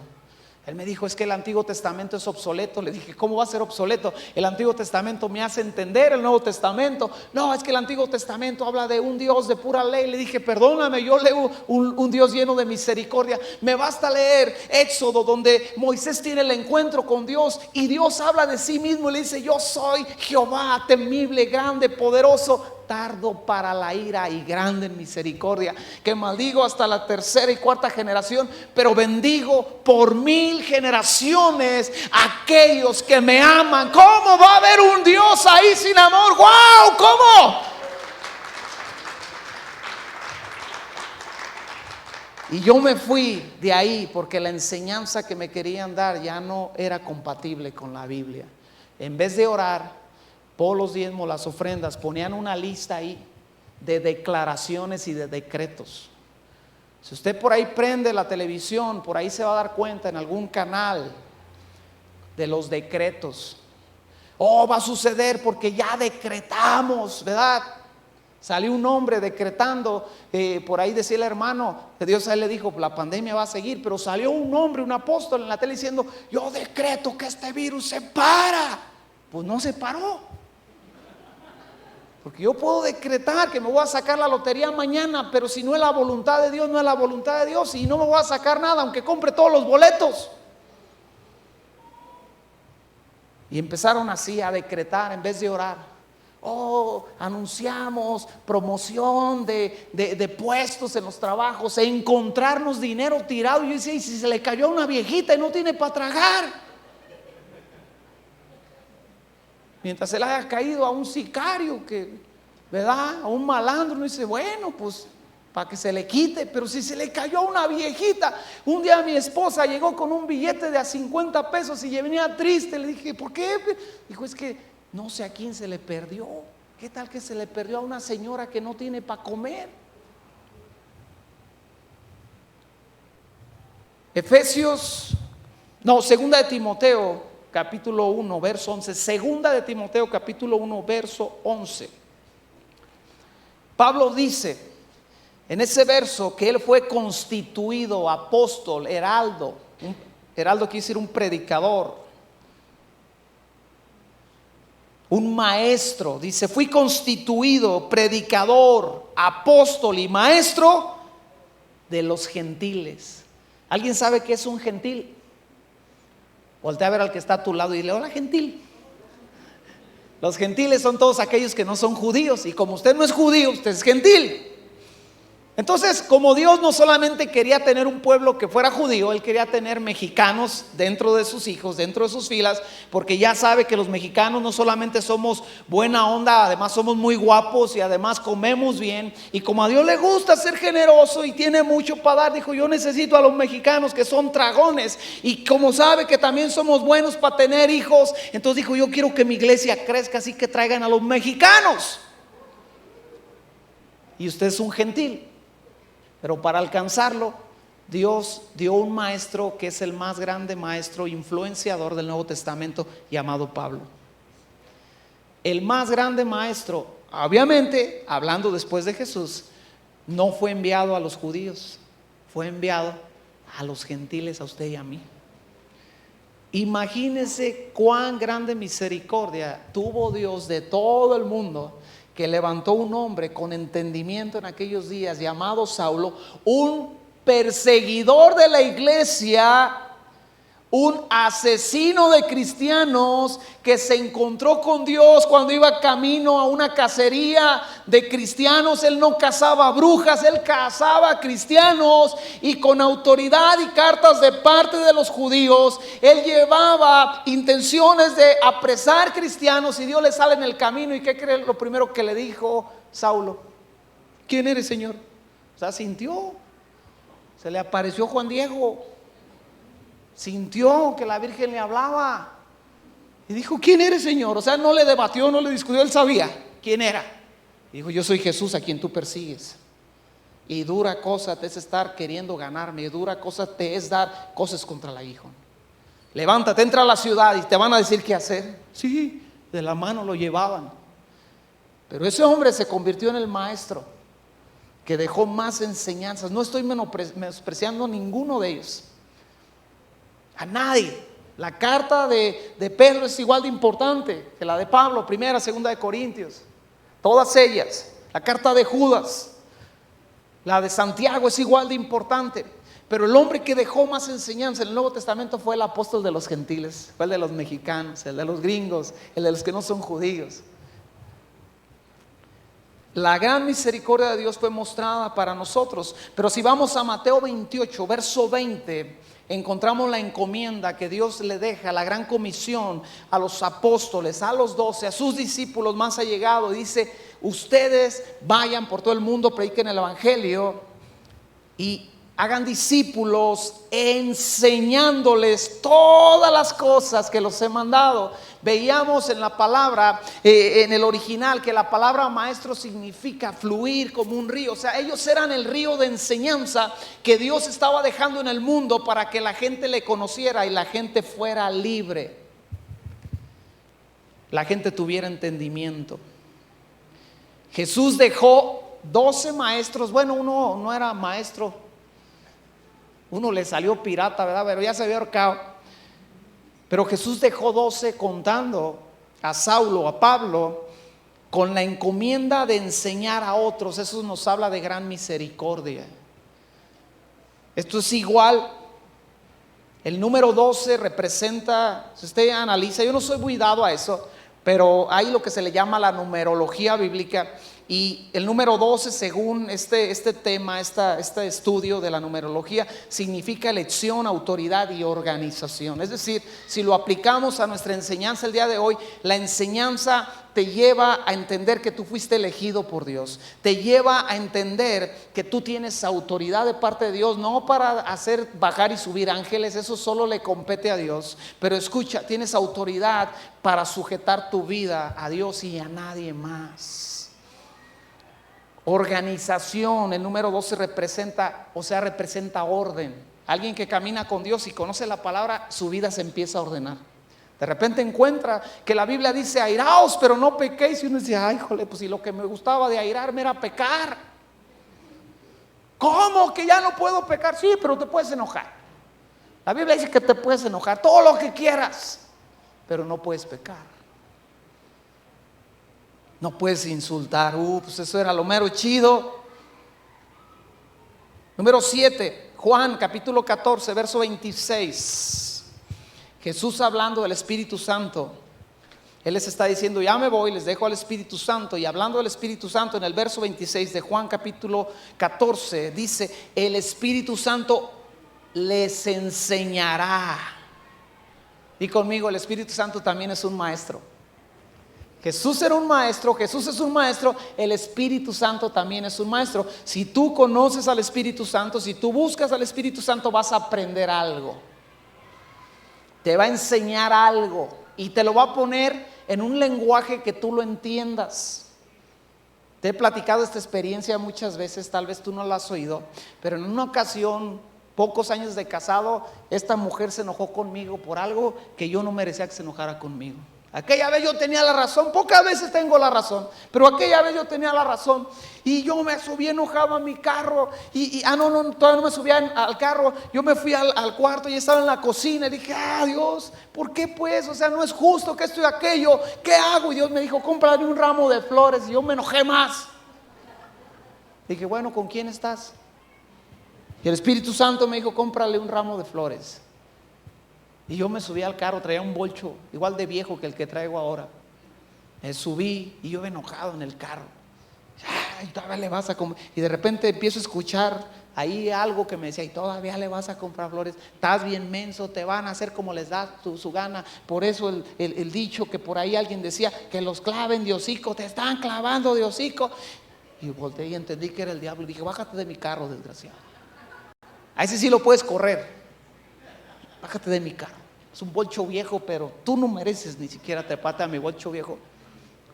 Él me dijo: es que el Antiguo Testamento es obsoleto. Le dije: ¿cómo va a ser obsoleto? El Antiguo Testamento me hace entender el Nuevo Testamento. No, es que el Antiguo Testamento habla de un Dios de pura ley. Le dije: perdóname, yo leo un Dios lleno de misericordia. Me basta leer Éxodo, donde Moisés tiene el encuentro con Dios y Dios habla de sí mismo y le dice: yo soy Jehová, temible, grande, poderoso, tardo para la ira y grande en misericordia, que maldigo hasta la tercera y cuarta generación, pero bendigo por 1000 generaciones a aquellos que me aman. ¿Cómo va a haber un Dios ahí sin amor? ¡Wow! ¿Cómo? Y yo me fui de ahí porque la enseñanza que me querían dar ya no era compatible con la Biblia. En vez de orar por los diezmos, las ofrendas, ponían una lista ahí de declaraciones y de decretos. Si usted por ahí prende la televisión, por ahí se va a dar cuenta en algún canal de los decretos. Oh, va a suceder porque ya decretamos, ¿verdad? Salió un hombre decretando, por ahí decía el hermano, que Dios a él le dijo: la pandemia va a seguir, pero salió un hombre, un apóstol en la tele diciendo: yo decreto que este virus se para. Pues no se paró. Porque yo puedo decretar que me voy a sacar la lotería mañana, pero si no es la voluntad de Dios, no es la voluntad de Dios, y no me voy a sacar nada aunque compre todos los boletos. Y empezaron así a decretar en vez de orar. Oh, anunciamos promoción de puestos en los trabajos, e encontrarnos dinero tirado. Y yo decía: ¿y si se le cayó a una viejita y no tiene para tragar? Mientras se le haya caído a un sicario, que, ¿verdad? A un malandro, uno dice, bueno, pues para que se le quite. Pero si se le cayó a una viejita, un día mi esposa llegó con un billete de a 50 pesos y venía triste. Le dije, ¿por qué? Dijo, es que no sé a quién se le perdió. ¿Qué tal que se le perdió a una señora que no tiene para comer? Segunda de Timoteo capítulo 1 verso 11. Segunda de Timoteo capítulo 1 verso 11. Pablo dice en ese verso que él fue constituido apóstol, heraldo. Heraldo quiere decir un predicador, un maestro. Dice, fui constituido predicador, apóstol y maestro de los gentiles. ¿Alguien sabe qué es un gentil? Voltea a ver al que está a tu lado y dile, hola, gentil. Los gentiles son todos aquellos que no son judíos, y como usted no es judío, usted es gentil. Entonces, como Dios no solamente quería tener un pueblo que fuera judío, Él quería tener mexicanos dentro de sus hijos, dentro de sus filas, porque ya sabe que los mexicanos no solamente somos buena onda, además somos muy guapos y además comemos bien. Y como a Dios le gusta ser generoso y tiene mucho para dar, dijo, yo necesito a los mexicanos que son dragones. Y como sabe que también somos buenos para tener hijos, entonces dijo, yo quiero que mi iglesia crezca, así que traigan a los mexicanos. Y usted es un gentil. Pero para alcanzarlo, Dios dio un maestro que es el más grande maestro influenciador del Nuevo Testamento, llamado Pablo. El más grande maestro, obviamente, hablando después de Jesús, no fue enviado a los judíos, fue enviado a los gentiles, a usted y a mí. Imagínense cuán grande misericordia tuvo Dios de todo el mundo, que levantó un hombre con entendimiento en aquellos días llamado Saulo, un perseguidor de la iglesia, un asesino de cristianos, que se encontró con Dios cuando iba camino a una cacería de cristianos. Él no cazaba brujas, él cazaba cristianos, y con autoridad y cartas de parte de los judíos, él llevaba intenciones de apresar cristianos, y Dios le sale en el camino. ¿Y qué cree lo primero que le dijo Saulo? ¿Quién eres, Señor? O sea, sintió, se le apareció Juan Diego, sintió que la Virgen le hablaba y dijo, ¿quién eres, Señor? O sea, no le debatió, no le discutió, él sabía quién era. Dijo, yo soy Jesús a quien tú persigues. Y dura cosa te es estar queriendo ganarme, y dura cosa te es dar cosas contra la hijo. Levántate, entra a la ciudad y te van a decir qué hacer. Sí, de la mano lo llevaban. Pero ese hombre se convirtió en el maestro que dejó más enseñanzas. No estoy menospreciando a ninguno de ellos, a nadie. La carta de Pedro es igual de importante que la de Pablo, primera, segunda de Corintios, todas ellas. La carta de Judas, la de Santiago es igual de importante. Pero el hombre que dejó más enseñanza en el Nuevo Testamento fue el apóstol de los gentiles, fue el de los mexicanos, el de los gringos, el de los que no son judíos. La gran misericordia de Dios fue mostrada para nosotros. Pero si vamos a Mateo 28, verso 20, encontramos la encomienda que Dios le deja, la gran comisión a los apóstoles, a los 12, a sus discípulos más allegados. Dice, ustedes vayan por todo el mundo, prediquen el evangelio y hagan discípulos, enseñándoles todas las cosas que los he mandado. Veíamos en la palabra, en el original, que la palabra maestro significa fluir como un río. O sea, ellos eran el río de enseñanza que Dios estaba dejando en el mundo para que la gente le conociera y la gente fuera libre, la gente tuviera entendimiento. Jesús dejó 12 maestros. Bueno, uno no era maestro, uno le salió pirata, ¿verdad? Pero ya se había ahorcado. Pero Jesús dejó 12, contando a Saulo, a Pablo, con la encomienda de enseñar a otros. Eso nos habla de gran misericordia. Esto es igual. El número 12 representa, si usted analiza, yo no soy muy dado a eso, pero hay lo que se le llama la numerología bíblica, Y el número 12, según este tema, este estudio de la numerología, significa elección, autoridad y organización. Es decir, si lo aplicamos a nuestra enseñanza el día de hoy, la enseñanza te lleva a entender que tú fuiste elegido por Dios. Te lleva a entender que tú tienes autoridad de parte de Dios, no para hacer bajar y subir ángeles, eso solo le compete a Dios. Pero escucha, tienes autoridad para sujetar tu vida a Dios y a nadie más. Organización, el número 12 representa orden. Alguien que camina con Dios y conoce la palabra, su vida se empieza a ordenar. De repente encuentra que la Biblia dice airaos, pero no pequéis. Y uno dice, ay, jole, pues si lo que me gustaba de airarme era pecar. ¿Cómo que ya no puedo pecar? Sí, pero te puedes enojar. La Biblia dice que te puedes enojar todo lo que quieras, pero no puedes pecar. No puedes insultar, pues eso era lo mero chido. Número 7, Juan capítulo 14, verso 26. Jesús hablando del Espíritu Santo. Él les está diciendo, ya me voy, les dejo al Espíritu Santo. Y hablando del Espíritu Santo, en el verso 26 de Juan capítulo 14, dice, el Espíritu Santo les enseñará. Y conmigo, el Espíritu Santo también es un maestro. Jesús era un maestro, Jesús es un maestro, el Espíritu Santo también es un maestro. Si tú conoces al Espíritu Santo, si tú buscas al Espíritu Santo, vas a aprender algo. Te va a enseñar algo y te lo va a poner en un lenguaje que tú lo entiendas. Te he platicado esta experiencia muchas veces, tal vez tú no la has oído, pero en una ocasión, pocos años de casado, esta mujer se enojó conmigo por algo que yo no merecía que se enojara conmigo. Aquella vez yo tenía la razón, pocas veces tengo la razón, pero aquella vez yo tenía la razón y yo me subí enojado a mi carro todavía no me subía al carro, yo me fui al cuarto y estaba en la cocina y dije, Dios, ¿por qué pues? O sea, no es justo que esto y aquello, ¿qué hago? Y Dios me dijo, cómprame un ramo de flores y yo me enojé más. Dije, bueno, ¿con quién estás? Y el Espíritu Santo me dijo, cómprale un ramo de flores. Y yo me subí al carro, traía un bolcho igual de viejo que el que traigo ahora. Me subí y yo enojado en el carro. Ay, todavía le vas a comprar. Y de repente empiezo a escuchar ahí algo que me decía, y todavía le vas a comprar flores. Estás bien menso, te van a hacer como les da su gana. Por eso el dicho que por ahí alguien decía, que los claven de hocico, te están clavando de hocico. Y volteé y entendí que era el diablo. Y dije, bájate de mi carro, desgraciado. A ese sí lo puedes correr. Bájate de mi carro. Es un bolcho viejo, pero tú no mereces ni siquiera treparte a mi bolcho viejo.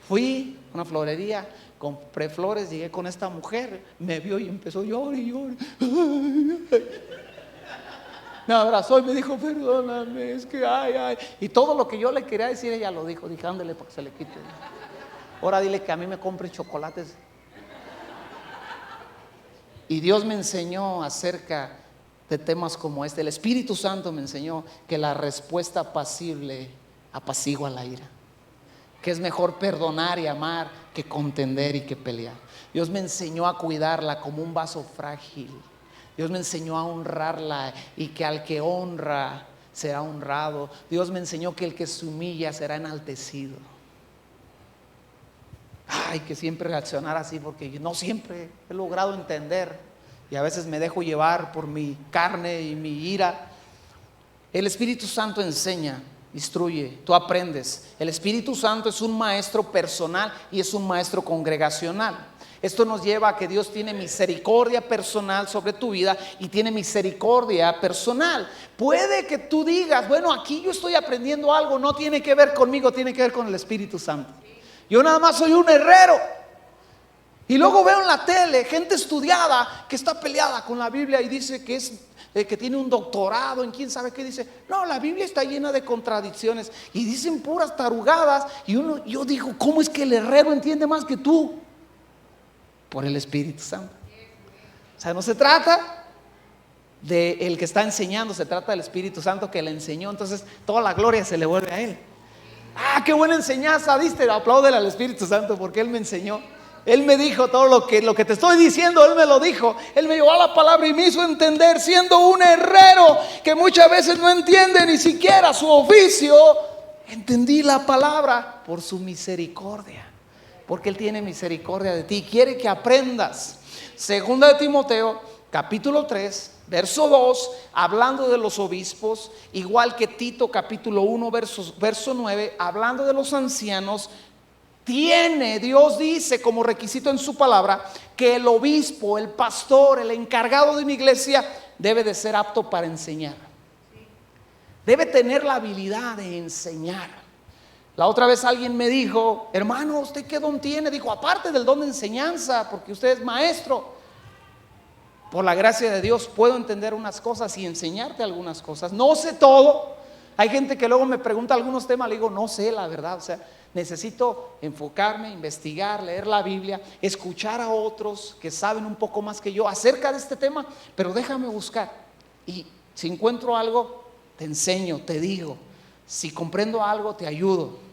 Fui a una florería, compré flores, llegué con esta mujer, me vio y empezó a llorar y llorar. Me abrazó y me dijo, perdóname, es que ay. Y todo lo que yo le quería decir, ella lo dijo. Dije, ándale para que se le quite. Ahora dile que a mí me compre chocolates. Y Dios me enseñó acerca de temas como este. El Espíritu Santo me enseñó que la respuesta apacible apacigua la ira, que es mejor perdonar y amar que contender y que pelear. Dios me enseñó a cuidarla como un vaso frágil. Dios me enseñó a honrarla y que al que honra será honrado. Dios me enseñó que el que se humilla será enaltecido. Ay, que siempre reaccionar así, porque no siempre he logrado entender. Y a veces me dejo llevar por mi carne y mi ira. El Espíritu Santo enseña, instruye, tú aprendes. El Espíritu Santo es un maestro personal y es un maestro congregacional. Esto nos lleva a que Dios tiene misericordia personal sobre tu vida y tiene misericordia personal. Puede que tú digas, bueno, aquí yo estoy aprendiendo algo, no tiene que ver conmigo, tiene que ver con el Espíritu Santo. Yo nada más soy un herrero. Y luego veo en la tele gente estudiada que está peleada con la Biblia y dice que que tiene un doctorado en quién sabe qué. Dice, no, la Biblia está llena de contradicciones y dicen puras tarugadas. Y yo digo, ¿cómo es que el herrero entiende más que tú? Por el Espíritu Santo. O sea, no se trata del que está enseñando, se trata del Espíritu Santo que le enseñó. Entonces toda la gloria se le vuelve a él. Qué buena enseñanza diste, apláudele al Espíritu Santo porque él me enseñó. Él me dijo todo lo que te estoy diciendo, él me lo dijo. Él me llevó a la palabra y me hizo entender, siendo un herrero que muchas veces no entiende ni siquiera su oficio. Entendí la palabra por su misericordia. Porque Él tiene misericordia de ti, quiere que aprendas. Segunda de Timoteo, capítulo 3, verso 2, hablando de los obispos, igual que Tito capítulo 1, verso 9, hablando de los ancianos. Dios dice como requisito en su palabra que el obispo, el pastor, el encargado de una iglesia debe de ser apto para enseñar. Debe tener la habilidad de enseñar. La otra vez alguien me dijo: hermano, ¿usted qué don tiene? Dijo: aparte del don de enseñanza, porque usted es maestro. Por la gracia de Dios puedo entender unas cosas y enseñarte algunas cosas. No sé todo. Hay gente que luego me pregunta algunos temas, le digo: no sé la verdad, o sea, necesito enfocarme, investigar, leer la Biblia, escuchar a otros que saben un poco más que yo acerca de este tema, pero déjame buscar. Y si encuentro algo, te enseño, te digo. Si comprendo algo, te ayudo.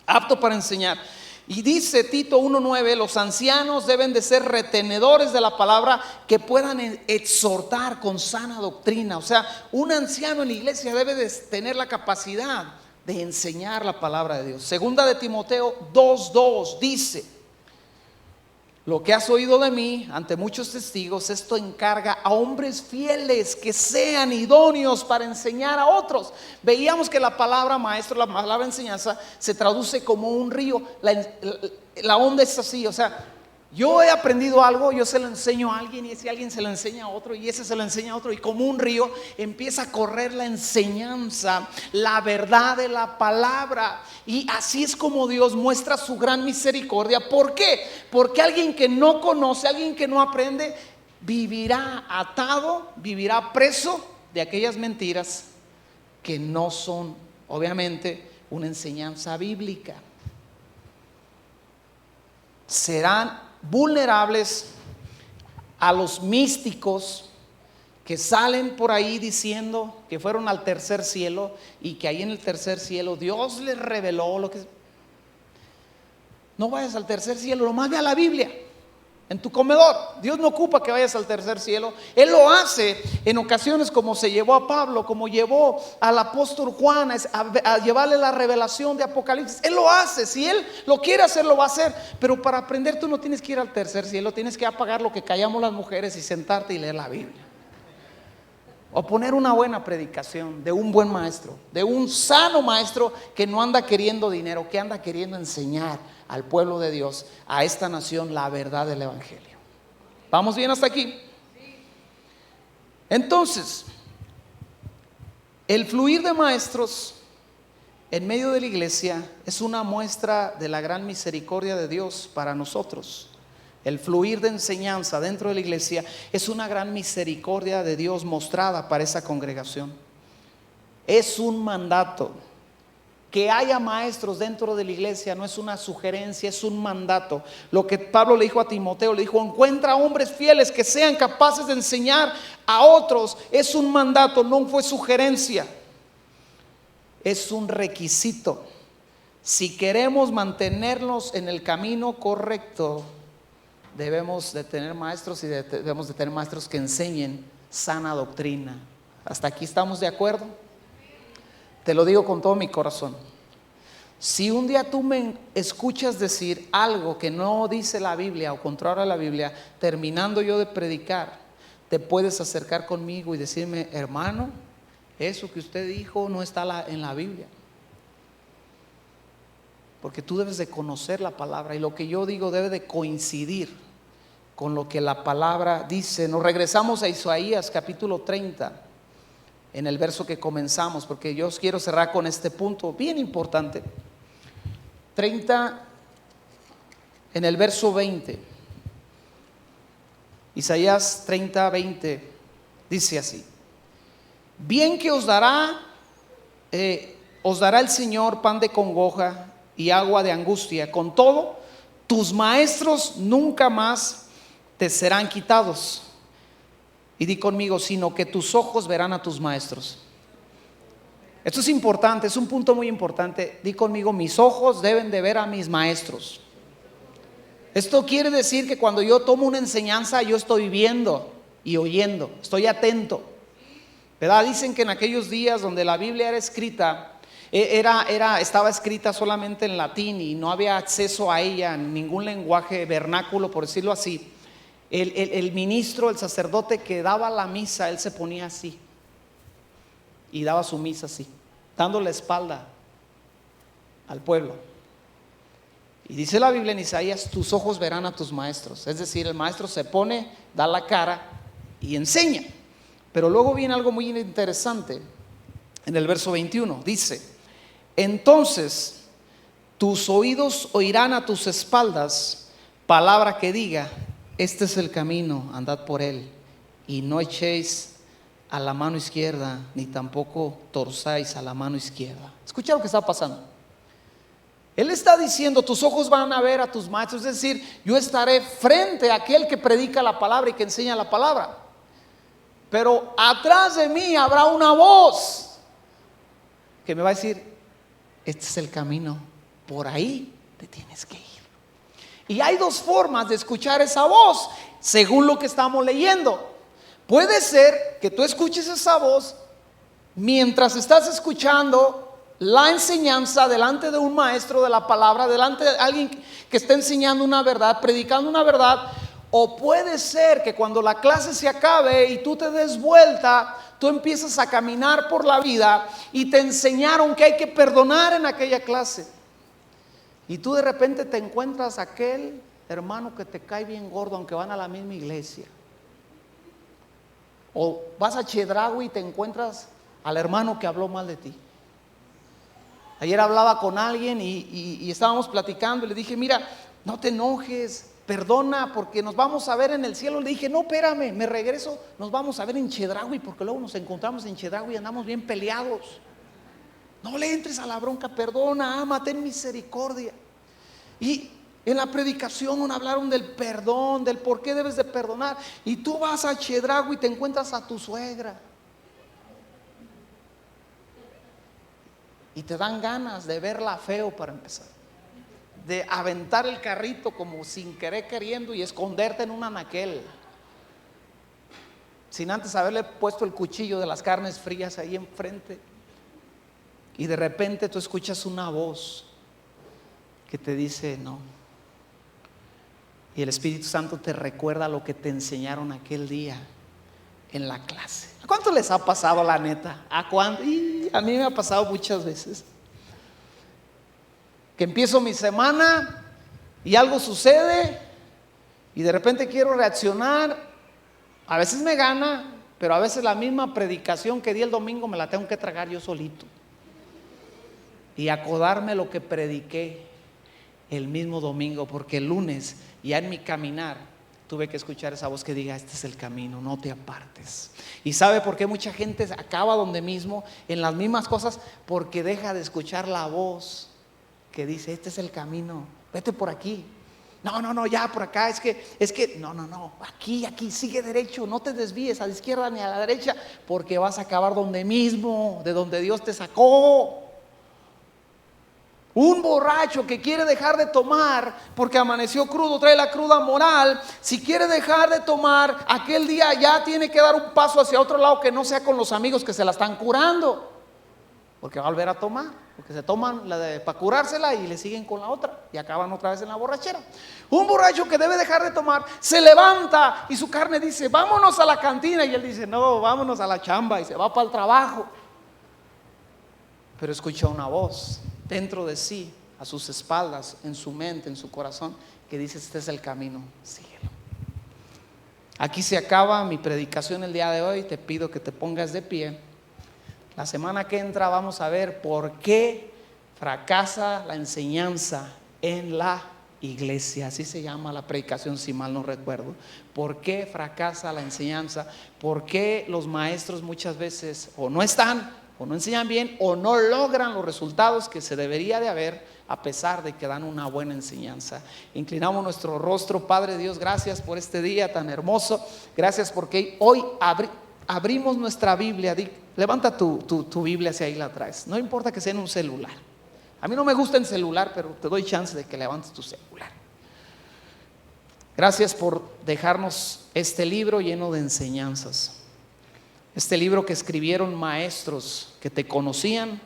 Apto para enseñar. Y dice Tito 1:9, los ancianos deben de ser retenedores de la palabra, que puedan exhortar con sana doctrina. O sea, un anciano en la iglesia debe de tener la capacidad de enseñar la palabra de Dios. Segunda de Timoteo 2:2 dice: lo que has oído de mí ante muchos testigos, esto encarga a hombres fieles que sean idóneos para enseñar a otros. Veíamos que la palabra maestro, la palabra enseñanza, se traduce como un río. La onda es así, o sea, yo he aprendido algo, yo se lo enseño a alguien, y ese alguien se lo enseña a otro, y ese se lo enseña a otro, y como un río empieza a correr la enseñanza, la verdad de la palabra. Y así es como Dios muestra su gran misericordia. ¿Por qué? Porque alguien que no conoce, alguien que no aprende, vivirá atado, vivirá preso de aquellas mentiras que no son, obviamente, una enseñanza bíblica. Serán vulnerables a los místicos que salen por ahí diciendo que fueron al tercer cielo y que ahí en el tercer cielo Dios les reveló lo que... No vayas al tercer cielo, nomás ve a la Biblia en tu comedor. Dios no ocupa que vayas al tercer cielo. Él lo hace en ocasiones, como se llevó a Pablo, como llevó al apóstol Juan a llevarle la revelación de Apocalipsis. Él lo hace, si Él lo quiere hacer, lo va a hacer. Pero para aprender tú no tienes que ir al tercer cielo, tienes que apagar lo que callamos las mujeres y sentarte y leer la Biblia. O poner una buena predicación de un buen maestro, de un sano maestro que no anda queriendo dinero, que anda queriendo enseñar al pueblo de Dios, a esta nación, la verdad del evangelio. ¿Vamos bien hasta aquí? Entonces, el fluir de maestros en medio de la iglesia es una muestra de la gran misericordia de Dios para nosotros. El fluir de enseñanza dentro de la iglesia es una gran misericordia de Dios mostrada para esa congregación. Es un mandato. Que haya maestros dentro de la iglesia no es una sugerencia, es un mandato. Lo que Pablo le dijo a Timoteo, le dijo: encuentra hombres fieles que sean capaces de enseñar a otros. Es un mandato, no fue sugerencia. Es un requisito. Si queremos mantenernos en el camino correcto, debemos de tener maestros y debemos de tener maestros que enseñen sana doctrina. ¿Hasta aquí estamos de acuerdo? Te lo digo con todo mi corazón. Si un día tú me escuchas decir algo que no dice la Biblia o contrario a la Biblia, terminando yo de predicar, te puedes acercar conmigo y decirme: hermano, eso que usted dijo no está en la Biblia. Porque tú debes de conocer la palabra, y lo que yo digo debe de coincidir con lo que la palabra dice. Nos regresamos a Isaías capítulo 30, en el verso que comenzamos, porque yo quiero cerrar con este punto bien importante. 30, en el verso 20. Isaías 30, 20 dice así: bien que os dará el Señor pan de congoja y agua de angustia. Con todo, tus maestros nunca más te serán quitados. Y di conmigo: sino que tus ojos verán a tus maestros. Esto es importante, es un punto muy importante. Di conmigo: mis ojos deben de ver a mis maestros. Esto quiere decir que cuando yo tomo una enseñanza, yo estoy viendo y oyendo, estoy atento, ¿verdad? Dicen que en aquellos días donde la Biblia era escrita, Estaba escrita solamente en latín y no había acceso a ella en ningún lenguaje vernáculo, por decirlo así. El ministro, el sacerdote que daba la misa, él se ponía así y daba su misa así, dando la espalda al pueblo. Y dice la Biblia en Isaías: tus ojos verán a tus maestros. Es decir, el maestro se pone, da la cara y enseña. Pero luego viene algo muy interesante. En el verso 21 dice: entonces tus oídos oirán a tus espaldas palabra que diga: este es el camino, andad por él, y no echéis a la mano izquierda, ni tampoco torzáis a la mano izquierda. Escucha lo que está pasando. Él está diciendo: tus ojos van a ver a tus maestros. Es decir, yo estaré frente a aquel que predica la palabra y que enseña la palabra, pero atrás de mí habrá una voz que me va a decir: este es el camino, por ahí te tienes que ir. Y hay dos formas de escuchar esa voz, según lo que estamos leyendo. Puede ser que tú escuches esa voz mientras estás escuchando la enseñanza delante de un maestro de la palabra, delante de alguien que está enseñando una verdad, predicando una verdad. O puede ser que cuando la clase se acabe y tú te des vuelta, tú empiezas a caminar por la vida y te enseñaron que hay que perdonar en aquella clase. Y tú de repente te encuentras aquel hermano que te cae bien gordo, aunque van a la misma iglesia. O vas a Chedraui y te encuentras al hermano que habló mal de ti. Ayer hablaba con alguien y estábamos platicando y le dije: mira, no te enojes, perdona, porque nos vamos a ver en el cielo. Le dije: no, espérame, me regreso, nos vamos a ver en Chedraui, porque luego nos encontramos en Chedraui y andamos bien peleados. No le entres a la bronca, perdona, ama, ten misericordia. Y en la predicación hablaron del perdón, del por qué debes de perdonar. Y tú vas a Chedraui y te encuentras a tu suegra y te dan ganas de verla feo, para empezar, de aventar el carrito como sin querer queriendo y esconderte en un anaquel, sin antes haberle puesto el cuchillo de las carnes frías ahí enfrente. Y de repente tú escuchas una voz que te dice: no. Y el Espíritu Santo te recuerda lo que te enseñaron aquel día en la clase. ¿A cuánto les ha pasado, la neta? ¿A cuánto? Y a mí me ha pasado muchas veces que empiezo mi semana y algo sucede y de repente quiero reaccionar. A veces me gana, pero a veces la misma predicación que di el domingo me la tengo que tragar yo solito y acordarme lo que prediqué el mismo domingo, porque el lunes ya en mi caminar tuve que escuchar esa voz que diga: este es el camino, no te apartes. ¿Y sabe por qué mucha gente acaba donde mismo en las mismas cosas? Porque deja de escuchar la voz que dice: este es el camino, vete por aquí. No, ya por acá, es que, no, aquí, sigue derecho, no te desvíes a la izquierda ni a la derecha, porque vas a acabar donde mismo, de donde Dios te sacó. Un borracho que quiere dejar de tomar porque amaneció crudo, trae la cruda moral. Si quiere dejar de tomar, aquel día ya tiene que dar un paso hacia otro lado, que no sea con los amigos que se la están curando, porque va a volver a tomar, porque se toman para curársela y le siguen con la otra y acaban otra vez en la borrachera. Un borracho que debe dejar de tomar se levanta y su carne dice: vámonos a la cantina, y él dice: no, vámonos a la chamba, y se va para el trabajo. Pero escucha una voz dentro de sí, a sus espaldas, en su mente, en su corazón, que dice: este es el camino, síguelo. Aquí se acaba mi predicación el día de hoy. Te pido que te pongas de pie. La semana que entra vamos a ver por qué fracasa la enseñanza en la iglesia. Así se llama la predicación, si mal no recuerdo. ¿Por qué fracasa la enseñanza? ¿Por qué los maestros muchas veces o no están, o no enseñan bien, o no logran los resultados que se debería de haber, a pesar de que dan una buena enseñanza? Inclinamos nuestro rostro. Padre Dios, gracias por este día tan hermoso. Gracias porque hoy abrimos nuestra Biblia. Levanta tu Biblia si ahí la traes. No importa que sea en un celular. A mí no me gusta en celular, pero te doy chance de que levantes tu celular. Gracias por dejarnos este libro lleno de enseñanzas. Este libro que escribieron maestros que te conocían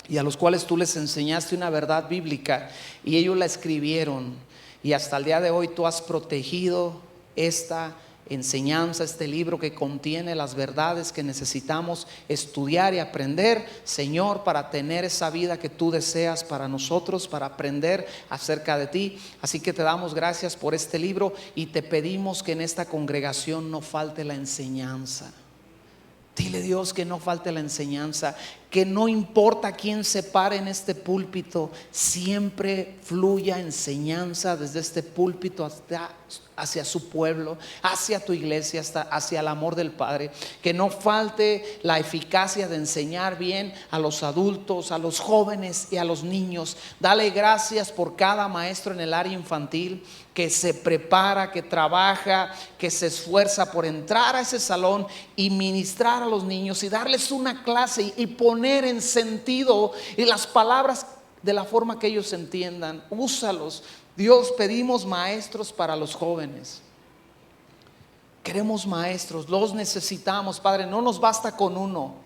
y a los cuales tú les enseñaste una verdad bíblica y ellos la escribieron, y hasta el día de hoy tú has protegido esta enseñanza, este libro que contiene las verdades que necesitamos estudiar y aprender, Señor, para tener esa vida que tú deseas para nosotros, para aprender acerca de ti. Así que te damos gracias por este libro y te pedimos que en esta congregación no falte la enseñanza. Dile, Dios, que no falte la enseñanza, que no importa quién se pare en este púlpito, siempre fluya enseñanza desde este púlpito hacia su pueblo, hacia tu iglesia, hacia el amor del Padre. Que no falte la eficacia de enseñar bien a los adultos, a los jóvenes y a los niños. Dale gracias por cada maestro en el área infantil que se prepara, que trabaja, que se esfuerza por entrar a ese salón y ministrar a los niños y darles una clase y poner en sentido y las palabras de la forma que ellos entiendan. Úsalos. Dios, pedimos maestros para los jóvenes. Queremos maestros, los necesitamos, Padre. No nos basta con uno.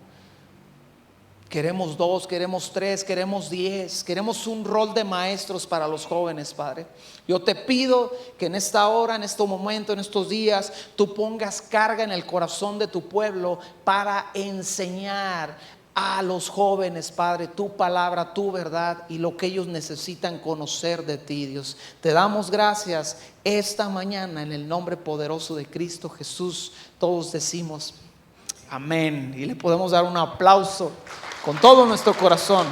Queremos 2, queremos 3, queremos 10. Queremos un rol de maestros para los jóvenes, Padre. Yo te pido que en esta hora, en este momento, en estos días, tú pongas carga en el corazón de tu pueblo para enseñar a los jóvenes, Padre, tu palabra, tu verdad y lo que ellos necesitan conocer de ti, Dios. Te damos gracias esta mañana en el nombre poderoso de Cristo Jesús. Todos decimos amén, y le podemos dar un aplauso con todo nuestro corazón.